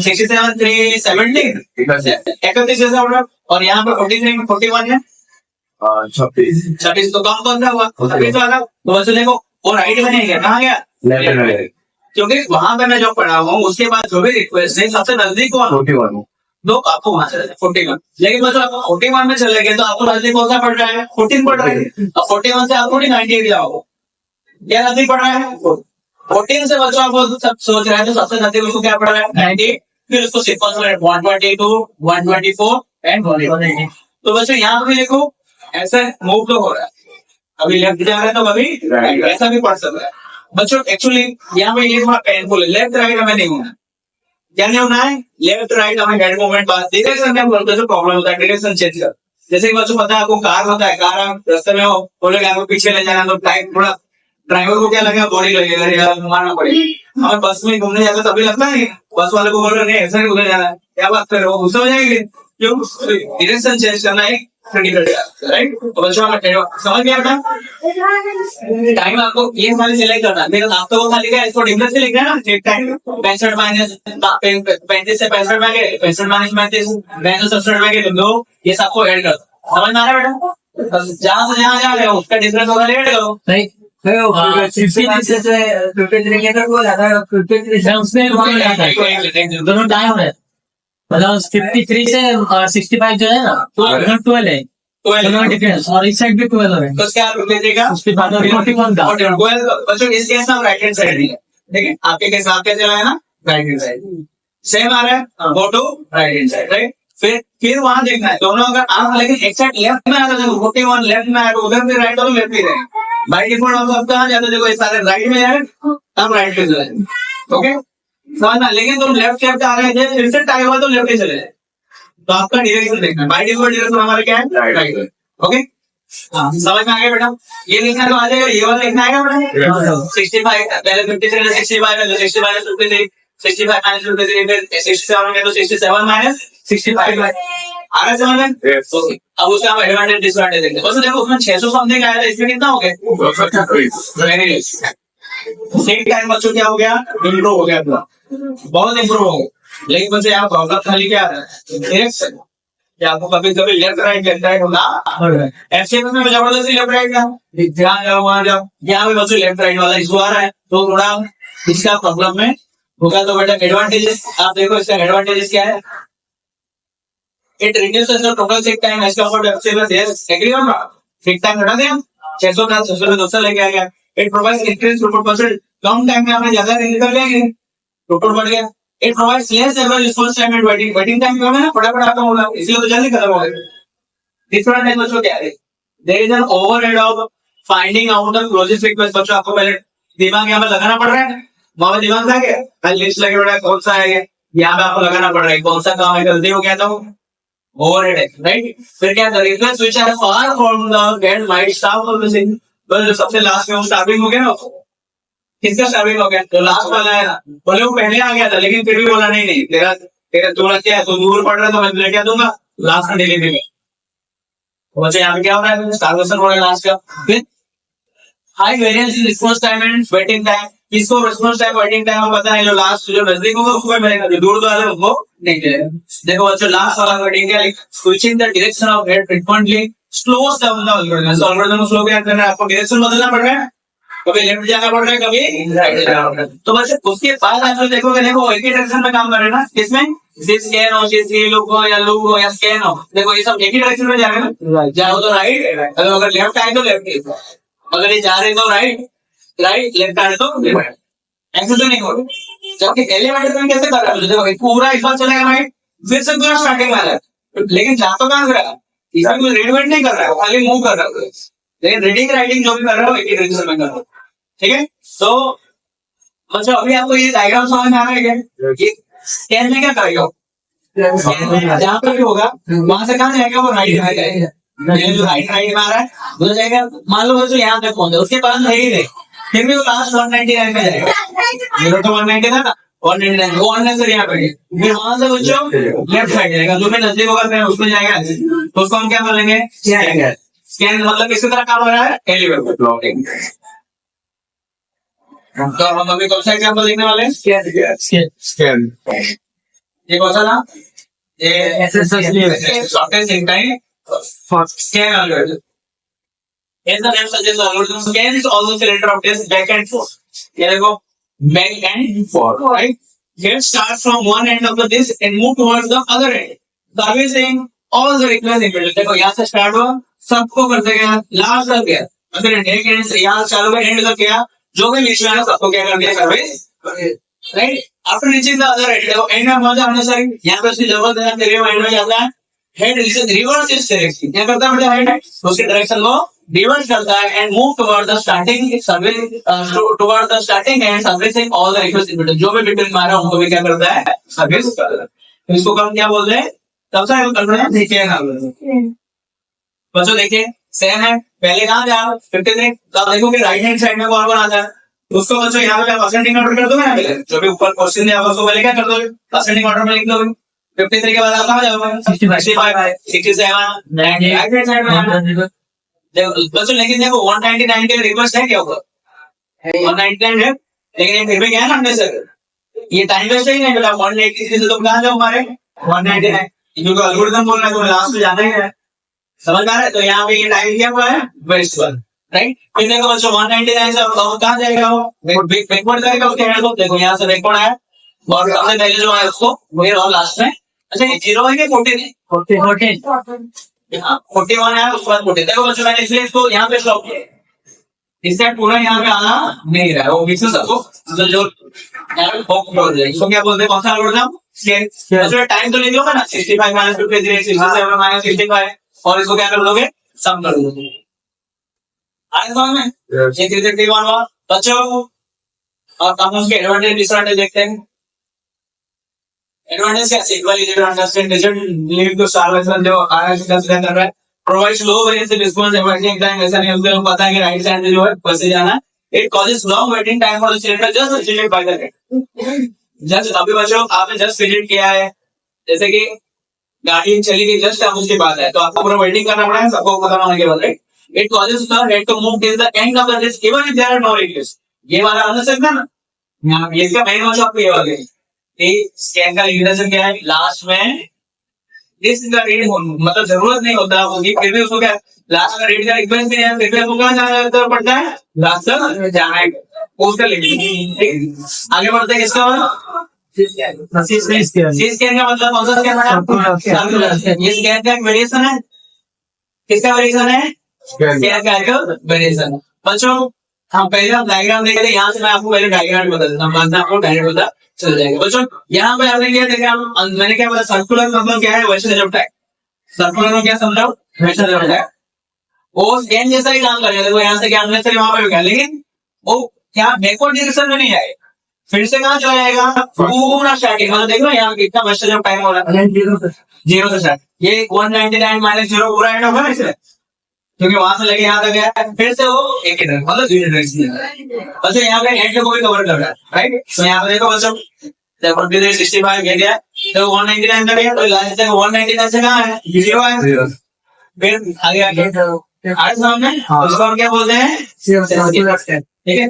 67 3 70 31 जैसा होगा। और यहाँ पर 43 में 41 है 26, तो कम कौन सा हुआ, 26 वाला। तो बच्चों देखो वो राइट में नहीं गया, कहाँ गया, क्योंकि वहां पे मैं जो पढ़ा हूँ उसके बाद जो भी रिक्वेस्ट है सबसे नजदीक कौन, 41, तो आपको वहां चले 41। लेकिन बच्चों आपको 41 में चले गए तो आपको नजदीक कौन सा पड़ रहा है, 14 पड़ रहा है। अब 41 से आप 98 जाओ, क्या नजदीक पड़ रहा है, 14 से बच्चों आपको सब सोच रहे हैं तो सबसे नजदीक उसको क्या पड़ रहा है, 98। फिर उसको सीक्वेंस में 122 124 एंड 180। तो बच्चों यहाँ पे लिखो ऐसा मूव तो हो रहा है, अभी लेफ्ट जा रहा है तो अभी राइट, ऐसा भी पढ़ सकता है बच्चों। एक्चुअली यहाँ पे ये थोड़ा पेनफुल है, लेफ्ट राइट हमें नहीं होना, क्या नहीं होना है, लेफ्ट राइट हमें हेड मूवमेंट बात, डायरेक्शन में बोलते जो प्रॉब्लम होता है, डायरेक्शन चेंज कर। जैसे कि बच्चों पता है आपको कार होता है, कार आप रास्ते में हो, बोलेगा आपको पीछे ले जाना तो टाइम थोड़ा ड्राइवर को क्या लगेगा, बॉडी लगेगा, यार घुमाना पड़ेगा। हमें बस में घूमने जाते तभी लगता है, बस वाले को बोल रहे नहीं ऐसा नहीं घूमने जाना है, क्या बात कर रहे हो, गुस्सा हो जाएंगे, क्यों, डायरेक्शन चेंज करना है क्रिटिकल, राइट। तो बच्चों हमें समझ गया बेटा, टाइम आपको ये हमारे सिलेक्ट करना है, मेरा आप तो वो खाली का इसको डिफरेंस से लिखना है ना, एक टाइम 65 माइनस 35 से 65 में गए, 65 माइनस 35 67 में गए, दो ये सबको ऐड कर, समझ में आ रहा है बेटा, जहां से जहां जा रहे हो उसका डिफरेंस होगा, ऐड करो, राइट। दोनों टाइम हो रहे हैं, मतलब 53 से 65 जो है ना, तो 12 है, 12 डिफरेंस, और इस साइड भी 12 है, तो क्या देगा 41 का। बच्चों इस केस में राइट हैंड साइड है, ठीक है, आपके केस में आपके चला है ना, राइट हैंड साइड सेम आ रहा है, go to right hand side, right. फिर वहां देखना है दोनों, अगर आप लेकिन एक साइड लेफ्ट में आ रहा है, 41 लेफ्ट में आ रहा है, उधर भी राइट और लेफ्ट भी रहेगा, बाई डिफॉल्ट आप सब कहाँ जाते, देखो ये सारे राइट में जाए, हम राइट पे चले, ओके समझना। लेकिन तुम लेफ्ट लेफ्ट आ रहे हैं, फिर से टाइम हुआ तो लेफ्ट ही चले जाए, तो आपका डायरेक्शन देखना है, बाई डिफॉल्ट डायरेक्शन हमारा क्या है, राइट, ओके। समझ में आ गया बेटा, ये लिखना तो आ जाएगा, ये वाला लिखना आएगा बेटा, 65 पहले 53 से 65 है, तो 65 से 53, 65 माइनस 53, फिर 67 है तो 67 माइनस 65 आ रहा है समझ में, ओके। अब उसका हम एडवांटेज डिसएडवांटेज देखते हैं, बस देखो उसमें 600 समथिंग आया था, इसमें कितना हो गया, वेरी लेस। सेम टाइम बच्चों क्या हो गया, इम्प्रूव हो गया पूरा, बहुत इम्प्रूव हो गया। लेकिन बच्चों यहाँ प्रॉब्लम खाली क्या है, डायरेक्शन, कि आपको कभी कभी लेफ्ट राइट होगा, ऐसे में जबरदस्ती लेफ्ट राइट का ध्यान जाओ, वहां जाओ, यहाँ पे बच्चों लेफ्ट राइट वाला इशू आ रहा है, तो थोड़ा इसका प्रॉब्लम में होगा। तो बेटा एडवांटेजेस आप देखो, इसका एडवांटेजेस क्या है, it reduces the total seek time as compared to absence, yes agree or not, seek time घटा दिया 600 का 600 में 200 लेके आ गया। It provides increase throughput percent, कम टाइम में आपने ज्यादा कर लेंगे, थ्रूपुट बढ़ गया। It provides less average response time and waiting time कम है ना, फटाफट आपका होगा, इसलिए तो जल्दी खत्म हो गया। डिफरेंट है बच्चों क्या है, there is an overhead of finding out the closest request. बच्चों आपको पहले दिमाग यहाँ पे लगाना पड़ रहा है, वहां पे दिमाग था क्या, पहले लिस्ट लगे पड़ा है कौन सा है, यहाँ पे आपको लगाना पड़ रहा है कौन सा काम है, गलती हो गया तो ओवरहेड है, राइट। फिर क्या करें, request which are far from the gate might stop off missing, तो जो सबसे लास्ट में वो स्टार्टिंग हो गया ना, किसका स्टार्टिंग हो गया, तो लास्ट वाला है ना, बोले वो पहले आ गया था लेकिन फिर भी बोला नहीं नहीं तेरा तेरा थोड़ा क्या है, तो दूर पड़ रहा है तो मैं तुझे क्या दूंगा लास्ट में डिलीवरी में। तो बच्चे यहाँ पे क्या हो रहा है, स्टार्वेशन हो रहा है लास्ट का। फिर high variance in response time and waiting time, किसको रिस्पांस टाइम वेटिंग टाइम पता है, जो लास्ट जो नजदीक होगा उसको मिलेगा, जो दूर वाला उसको नहीं मिलेगा। देखो बच्चों लास्ट वाला वेटिंग है, switching the direction of head frequently slows down the algorithm, algorithm slow क्या करना है, आपको डायरेक्शन बदलना पड़ रहा है, कभी लेफ्ट जाना पड़ रहा है कभी राइट जाना पड़ रहा है। तो बच्चे उसके बाद आप जो देखोगे, देखो एक ही डायरेक्शन में काम कर रहे हैं ना, किसमें स्कैन हो, लुक हो या लुक हो या स्कैन हो, देखो ये सब एक ही डायरेक्शन में जा रहे हैं ना, जाओ तो राइट, अगर लेफ्ट आए तो लेफ्ट, अगर ये जा रहे तो राइट राइट, लेफ्ट आए तो लेफ्ट, ऐसे तो नहीं हो रहा। जबकि एलिमेंट में कैसे कर रहा है, देखो पूरा एक बार चलेगा राइट, फिर से पूरा स्टार्टिंग वाला है, लेकिन जा तो कहां रहा है, इसमें कुछ रीडमेंट नहीं कर रहा है, खाली मूव कर रहा है, लेकिन रीडिंग राइटिंग जो भी कर रहा है एक ही डायरेक्शन में कर रहा है, ठीक है। तो अच्छा अभी आपको ये डायग्राम समझ में आ रहा है क्या, ये स्कैन में क्या करेगा, जहां पर भी होगा वहां से कहां जाएगा, वो राइट में जाएगा, जो राइट में आ रहा है वो जाएगा, मान लो बच्चों यहाँ तक पहुंचे, उसके पास है ही नहीं, फिर भी वो लास्ट 199 में जाएगा, 0 to 190 था ना, 199 वो अननेसेसरी यहाँ पे, फिर वहां से बच्चों लेफ्ट साइड जाएगा, जो भी नजदीक होगा फिर उसमें जाएगा, तो उसको हम क्या बोलेंगे, स्कैन, मतलब किसी तरह काम हो रहा है, एलिवेटर प्लॉटिंग। तो हम अभी कौन सा एग्जाम्पल देखने वाले हैं, स्कैन, ये कौन सा था, ये software sync time scan algorithm. As the name suggests, the algorithm scans all the cylinder of this back and forth. Here we go, back and forth, right? It starts from one end of the disk and move towards the other end. Servicing all the requests in middle. देखो यहाँ से start हुआ, सबको कर देगा, last तक गया, अगर एक एंड से यहाँ चालू हुआ एंड तक गया, जो भी बीच में है सबको क्या कर दिया, service, right. After reaching the other end, देखो एंड में पहुंचा हमने सर, यहाँ पे उसकी जरूरत है, तेरे माइंड में जाता है हेड रिवर्स इस डायरेक्शन, क्या करता है बेटा, हेड उसके डायरेक्शन को रिवर्स करता है and move toward the starting service, toward the starting and servicing all the request input, जो भी बिटवीन मारा उनको भी क्या करता है, सर्विस करता है। तो इसको हम क्या बोलते हैं, तब से करना देखिए ना बच्चों, देखिए सेम है, पहले कहाँ जा 53, तो आप देखो कि राइट हैंड साइड में कौन कौन आता है, तो उसको बच्चों यहाँ पे परसेंटिंग ऑर्डर कर दोगे ना, पहले जो भी ऊपर क्वेश्चन दिया उसको पहले क्या कर दोगे, परसेंटिंग ऑर्डर में लिख दोगे। 53 के बाद आप कहाँ जाओगे, 65, 67, राइट हैंड साइड में बच्चों। लेकिन देखो 199 के रिक्वेस्ट है क्या ऊपर, 199 है, लेकिन ये फिर भी क्या है ना हमने सर, ये टाइम वेस्ट ही नहीं, 180 से तुम कहाँ जाओ हमारे 199, क्योंकि एल्गोरिथम बोल रहा है, तुम्हें लास्ट में जाना ही है, समझ पा रहे, तो यहाँ पे ये टाइम क्या हुआ है, वेस्ट हुआ, राइट। फिर देखो बच्चों 199 से कहाँ जाएगा, वो बैकवर्ड जाएगा, उसके हेड को देखो यहाँ से बैकवर्ड आया और सबसे पहले जो है उसको वही और लास्ट में, अच्छा ये 0 है कि 14 है, 41 है, उसके बाद 14। देखो बच्चों मैंने इसलिए इसको यहाँ पे स्टॉप किया, इससे पूरा यहाँ पे आना नहीं रहा है, वो बीच में सबको मतलब जो इसको क्या बोलते हैं, कौन सा एल्गोरिथम, टाइम तो ले लो ना, 65 माइनस 53 67 माइनस 65, और इसको क्या कर दोगे, सम कर दोगे, आगे समझ में ये क्रिएटिव वन हुआ बच्चों। और हम उसके एडवांटेज डिसएडवांटेज देखते हैं। एडवांटेज क्या, equally understand result lead to सार्वजन जो आरएस कंसीडर कर रहा है, provides low variance response everything time, ऐसा नहीं उसको पता है कि राइट साइड जो है कैसे जाना, it causes long waiting time for the cylinder just fidget by the head, just अभी बच्चों आपने जस्ट फिजिट किया है, जैसे कि गाड़ी चली गई जस्ट अब उसके बाद है, तो आपको पूरा वेटिंग करना पड़ेगा, सबको पता होने के बाद, right. It causes the head to move till the end of the disk even if there are no request, ये वाला आना सकता ना, यहां ये इसका मेन मतलब आपको ये वाला है, ये स्कैन का रीजन क्या है, लास्ट में डिस्क का रीड मतलब जरूरत नहीं होता होगी, फिर भी उसको क्या लास्ट में रीड का रिक्वेस्ट नहीं है, फिर भी आपको कहां जाना पड़ता है, लास्ट तक जाना है, पोस्ट कर लेंगे। आगे बढ़ते हैं, किसका सी स्कैन का मतलब कौन सा स्कैन है, ये स्कैन का वेरिएशन है, किसका वेरिएशन है, स्कैन का वेरिएशन। बच्चों हम पहले हम डायग्राम देख रहे हैं, यहाँ से मैं आपको पहले डायग्राम बता देता हूँ, बाद में आपको डायरेक्ट पता चल जाएगा। बच्चों यहाँ पे आपने क्या देखा, मैंने क्या बोला, सर्कुलर मतलब क्या है, वैसे जब टैग, सर्कुलर में क्या समझाओ, वैसे जब टैग, वो स्कैन जैसा ही काम करेगा, देखो यहाँ से क्या हमने से वहां पे गया, लेकिन वो क्या बैकवर्ड डायरेक्शन में नहीं आएगा, फिर से कहाँ चला जाएगा, पूरा स्टार्टिंग, मतलब देखो यहाँ कितना वैसे जब टाइम हो रहा है, 0 से स्टार्ट, ये 199 माइनस 0 पूरा एंड होगा इसलिए, क्योंकि वहां से लेके यहाँ तक गया, फिर से वो एक ही मतलब 0 बच्चों यहाँ पे एंड को भी कवर कर रहा है, राइट। तो यहाँ पे देखो बच्चों 65 गया, तो 199 तक गया, तो लास्ट तक 199 से कहाँ है, 0 है, फिर आगे आगे सामने उसको हम क्या बोलते हैं, ठीक है।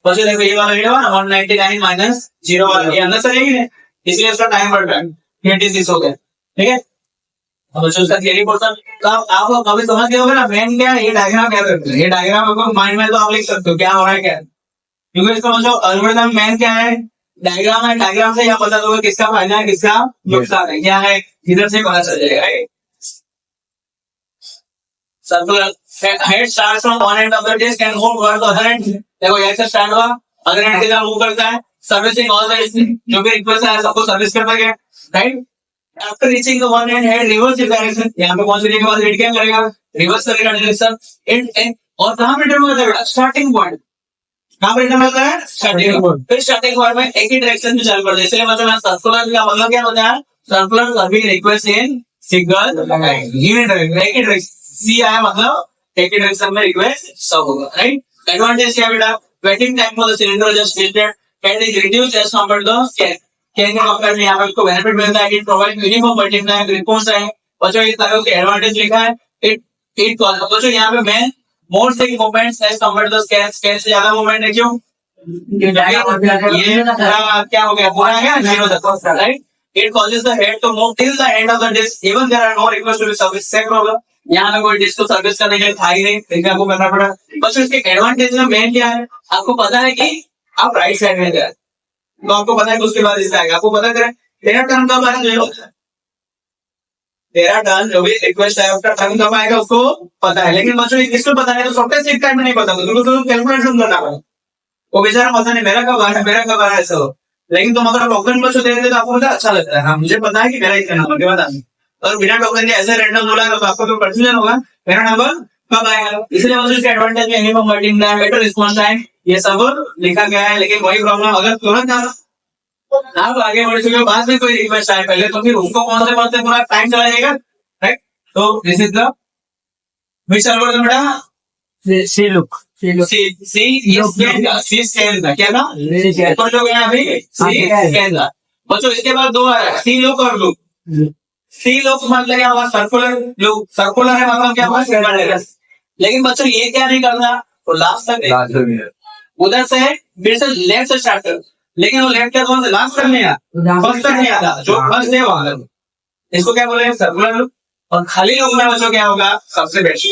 बच्चों देखो ये वाला वीडियो 199 माइनस 0 वाला, ये अंदर से है, इसलिए उसका टाइम बढ़ रहा है, 26 हो गया, ठीक है। बच्चों उसका थियरी पोर्शन तो आप कभी समझ गए होगे ना, मेन क्या है, ये डायग्राम क्या करते हैं, ये डायग्राम आपको माइंड में तो आप लिख सकते हो क्या हो रहा है क्या, क्योंकि इसका मतलब एल्गोरिथम मेन क्या है, डायग्राम है, डायग्राम से यहाँ पता होगा किसका फायदा है किसका नुकसान है, क्या है, इधर से पता चल जाएगा। Circular head starts from one end of the disk and move toward the other end, देखो यहाँ से स्टार्ट हुआ, अदर एंड की तरफ मूव करता है, सर्विसिंग ऑल द जो भी रिक्वेस्ट है सबको सर्विस करता है, right. After reaching the one end, head reverse direction, यहाँ पे पहुंचने के बाद हेड क्या करेगा, रिवर्स करेगा डायरेक्शन, और कहाँ पे रिटर्न होता है, स्टार्टिंग पॉइंट, कहाँ पे रिटर्न होता है, स्टार्टिंग पॉइंट, फिर स्टार्टिंग पॉइंट में एक ही डायरेक्शन में चालू कर दे, इसलिए मतलब सर्कुलर का मतलब क्या होता है, circular serving request in single unit, एक ही डायरेक्शन, सी आया मतलब एक ही डायरेक्शन में रिक्वेस्ट सब होगा, राइट। एडवांटेज क्या बेटा, waiting time for the cylinder just filtered can is reduced as compared to the scan, can के कंपेयर में यहाँ पे आपको बेनिफिट मिलता है कि provide uniform waiting time response है। बच्चों इस तरह के एडवांटेज लिखा है, इट बच्चों यहाँ पे मैं मोर से movements as compared to scan, scan से ज्यादा मूवमेंट है, क्यों, ये क्या हो गया, पूरा है 0 तक, right. It causes the head to move till the end of the disk even there are no request to be service, same problem, यहाँ पे कोई डिस्क को सर्विस करने के लिए था ही नहीं, लेकिन आपको करना पड़ा। बच्चों इसके एडवांटेज में मेन क्या है, आपको पता है कि आप राइट साइड में जाए, तो आपको पता है कि उसके बाद इसका आएगा, आपको पता करें तेरा टर्न कब आएगा, जो तेरा टर्न जो भी रिक्वेस्ट है उसका टर्न कब आएगा उसको पता है, लेकिन बच्चों किसको पता है, तो सॉफ्टवेयर सीट टाइम में नहीं पता, तो कैलकुलेशन करना पड़ेगा, वो बेचारा पता नहीं मेरा कब आ रहा है, मेरा कब आ रहा है, ऐसा हो। लेकिन तुम अगर टोकन बच्चों दे देते तो आपको अच्छा लगता है, हाँ मुझे पता है कि मेरा इतना नंबर के बाद आना, और बिना टोकन के ऐसे रैंडम बोला तो आपको तो कंफ्यूजन होगा मेरा नंबर कब आएगा। इसलिए मुझे इसके एडवांटेज में minimum working time, better response time, ये सब लिखा गया है। लेकिन वही प्रॉब्लम, अगर तुरंत आप आगे बढ़ चुके हो, बाद में कोई रिक्वेस्ट आए पहले, तो फिर उसको पहुंचते पूरा टाइम चला जाएगा, राइट। तो this is the which algorithm बेटा, सी लुक सी स्कैन था क्या था, ऊपर जो गया अभी सी स्कैन था बच्चों। इसके बाद दो है सी लुक और लुक। सी लुक मतलब क्या हुआ, सर्कुलर लुक, सर्कुलर है मतलब क्या हुआ, सर्कुलर। लेकिन बच्चों ये क्या नहीं करना, तो लास्ट तक उधर से फिर से लेफ्ट से स्टार्ट कर, लेकिन वो लेफ्ट का से लास्ट तक नहीं आता, फर्स्ट तक नहीं आता, जो फर्स्ट है वहां। इसको क्या बोले, सर्कुलर लुक। और खाली लुक में बच्चों क्या होगा, सबसे बेस्ट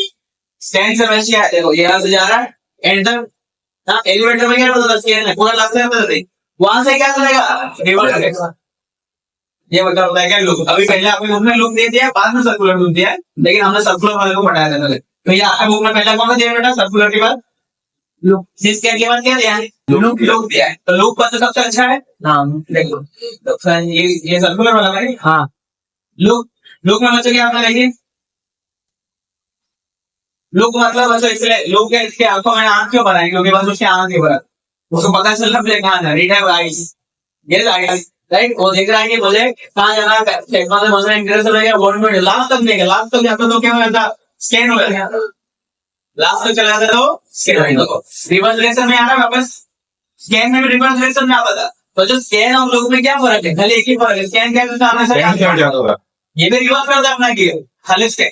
स्कैन से बेस्ट है। देखो यहाँ से जा रहा है एंटर, हाँ एलिवेटर में क्या होता था, स्कैन है पूरा लास्ट तक, वहां से क्या करेगा, रिवर्स करेगा। ये मतलब होता है क्या लुक। अभी पहले आपने बुक में लुक दे दिया, बाद में सर्कुलर लुक दिया है, लेकिन हमने सर्कुलर वाले को बढ़ाया था पहले। तो ये आपने बुक में पहले कौन सा दिया बेटा, सर्कुलर के बाद लुक, स्कैन के बाद क्या दिया है, लुक दिया है। तो लुक पर सबसे अच्छा है नाम, देखो तो ये सर्कुलर वाला है। हाँ लुक, लुक में बच्चों क्या आपने देखिए, लुक मतलब बच्चों इसलिए लुक है, इसके आंखों में आंख क्यों बनाएंगे, क्योंकि बस उसकी आंख नहीं बना, उसको पता चल रहा है कहाँ रीड है आइस, ये आइस, राइट। वो देख रहा है कि मुझे कहाँ जाना है, इंटरेस्ट रहेगा, गवर्नमेंट लास्ट तक नहीं, लास्ट तक जाता तो क्या हो जाता, स्कैन हो जाएगा, लास्ट तक चला जाता तो स्कैन हो जाता। रिवर्स डायरेक्शन में आ रहा है वापस, स्कैन में भी रिवर्स डायरेक्शन में आता था। तो जो स्कैन और लुक में क्या फर्क है, खाली एक ही फर्क है, स्कैन क्या करता है, ये भी रिवर्स करता है अपना की खाली स्कैन,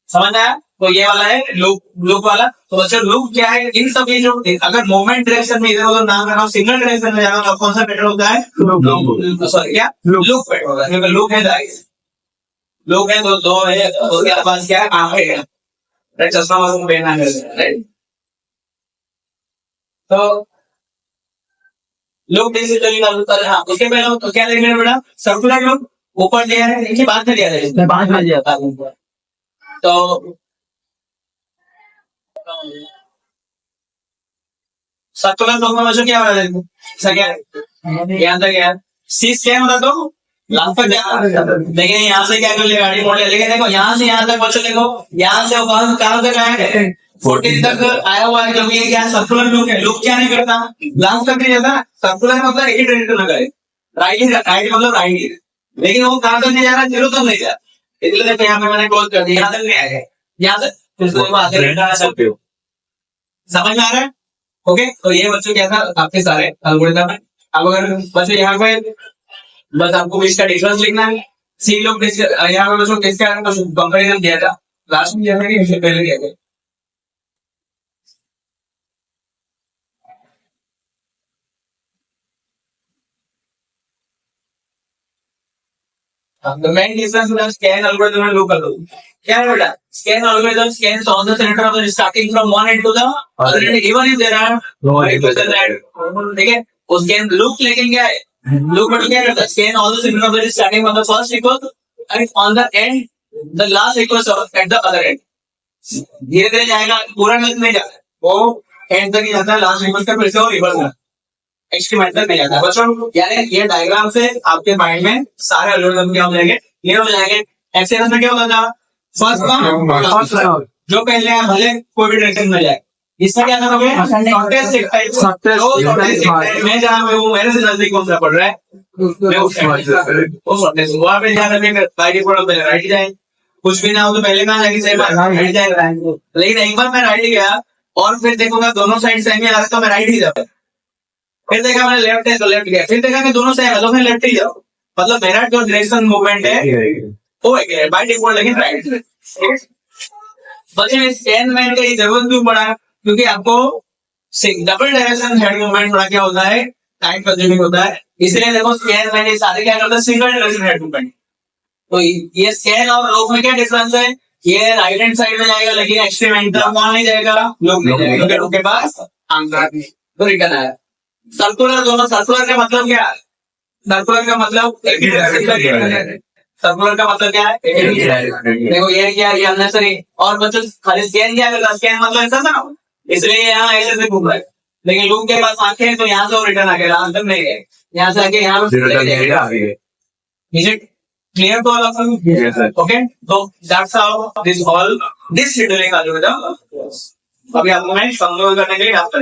समझ आया। तो ये वाला है लुक, लुक वाला। तो बच्चों लुक क्या है, इन सब जो अगर मूवमेंट डायरेक्शन में इधर उधर नाम रखा, सिंगल डायरेक्शन में जाना तो कौन सा बेटर होता है, सॉरी क्या लुक बेटर होता है, क्योंकि लुक है गाइस, लुक है तो दो है, उसके पास क्या है, आंख है, राइट, चश्मा वश्मा पहनना है, राइट। तो लुक बेसिकली हाँ, उसके पहले तो क्या देखना बेटा, सर्कुलर लुक ऊपर दिया है, इनकी बात में दिया है, बाद में दिया था। तो सर्कुलर लुक में बच्चों क्या हो रहा है, यहाँ तक यार सी स्कैन होता तो लास्ट तक क्या, लेकिन यहाँ से क्या कर ले, गाड़ी मोड़ ले, लेकिन देखो यहाँ से यहाँ तक बच्चों, देखो यहाँ से कहाँ तक आया है, 14 तक आया हुआ है, क्योंकि ये क्या सर्कुलर लुक है। लुक क्या नहीं करता, लास्ट तक नहीं जाता, सर्कुलर मतलब एक ही डायरेक्शन लगा है, राइट मतलब राइट, लेकिन वो कहाँ तक नहीं जा रहा, जीरो तक नहीं जा रहा, इसलिए देखो यहाँ पे मैंने क्लोज कर दिया, यहाँ तक नहीं आएगा, यहाँ से समझ में आ रहा है। ओके, तो ये बच्चों क्या था, आपके सारे एल्गोरिथम है। अब अगर बच्चों यहाँ पे बस आपको इसका डिफरेंस लिखना है, सी लोग यहाँ पे बच्चों किसका कंपेरिजन दिया था लास्ट में, जैसे कि पहले दिया था। The main difference between scan algorithm and look algorithm. क्या है बेटा, scan algorithm scans on the center of the starting from one end to the other end, even if there are no equations at, ठीक है। वो scan look लेकिन क्या है, look but क्या करता है, scan all the center of the starting from the first equal and on the end the last equals at the other end. धीरे धीरे जाएगा, पूरा नहीं जाता, वो एंड तक ही जाता है, लास्ट इक्वल का फिर से वो रिवर्स है, एक्सपेरिमेंटल में जाता है बच्चों। यानी ये डायग्राम से आपके माइंड में सारे एल्गोरिथम क्या हो जाएंगे, क्लियर हो जाएंगे। एक्सपीरियंस में क्या होगा था, फर्स्ट जो पहले है भले कोई भी डायरेक्शन में जाए, इसमें क्या करोगे, मैं जहाँ हूँ मेरे से नजदीक कौन सा पड़ रहा है, वहां पे जाकर राइट जाए, कुछ भी ना हो तो पहले कहाँ जाएगी, सही बात राइट जाएगा। लेकिन एक बार मैं राइट गया और फिर देखूंगा दोनों साइड सेम ही आ रहा है तो मैं राइट ही जाऊँ, फिर देखा मैंने लेफ्ट है तो लेफ्ट गया, फिर देखा कि दोनों सेम है तो मैं लेफ्ट ही जाऊँ, मतलब मेरा जो डायरेक्शन मूवमेंट है वो है बाय डिफॉल्ट, लेकिन राइट। बच्चे स्कैन मैन की जरूरत क्यों पड़ा, क्योंकि आपको डबल डायरेक्शन हेड मूवमेंट थोड़ा क्या होता है, टाइम कंज्यूमिंग होता है, इसलिए देखो स्कैन मैन ये सारे क्या करते हैं, सिंगल डायरेक्शन हेड मूवमेंट। तो ये स्कैन और लुक में क्या डिफरेंस है, ये राइट हैंड साइड में जाएगा, लेकिन एक्सपेरिमेंटल कौन नहीं जाएगा, लुक नहीं जाएगा, क्योंकि लुक के पास आंसर तो रिटर्न आया। सर्कुलर दोनों, सर्कुलर का मतलब क्या है, सर्कुलर का मतलब सर्कुलर का मतलब क्या है, देखो ये क्या है, ये अननेसेसरी। और बच्चों खाली स्कैन क्या करता है, स्कैन मतलब ऐसा था, इसलिए यहाँ ऐसे से घूम रहा है, लेकिन लूप के पास आंखें हैं तो यहाँ से वो रिटर्न आ गया, आंसर नहीं गए, यहाँ से आके यहाँ पे Clear to all of you? Yes, sir. Okay, so that's how this scheduling algorithm. अभी आपको मैं कंट्रोल करने के लिए आपको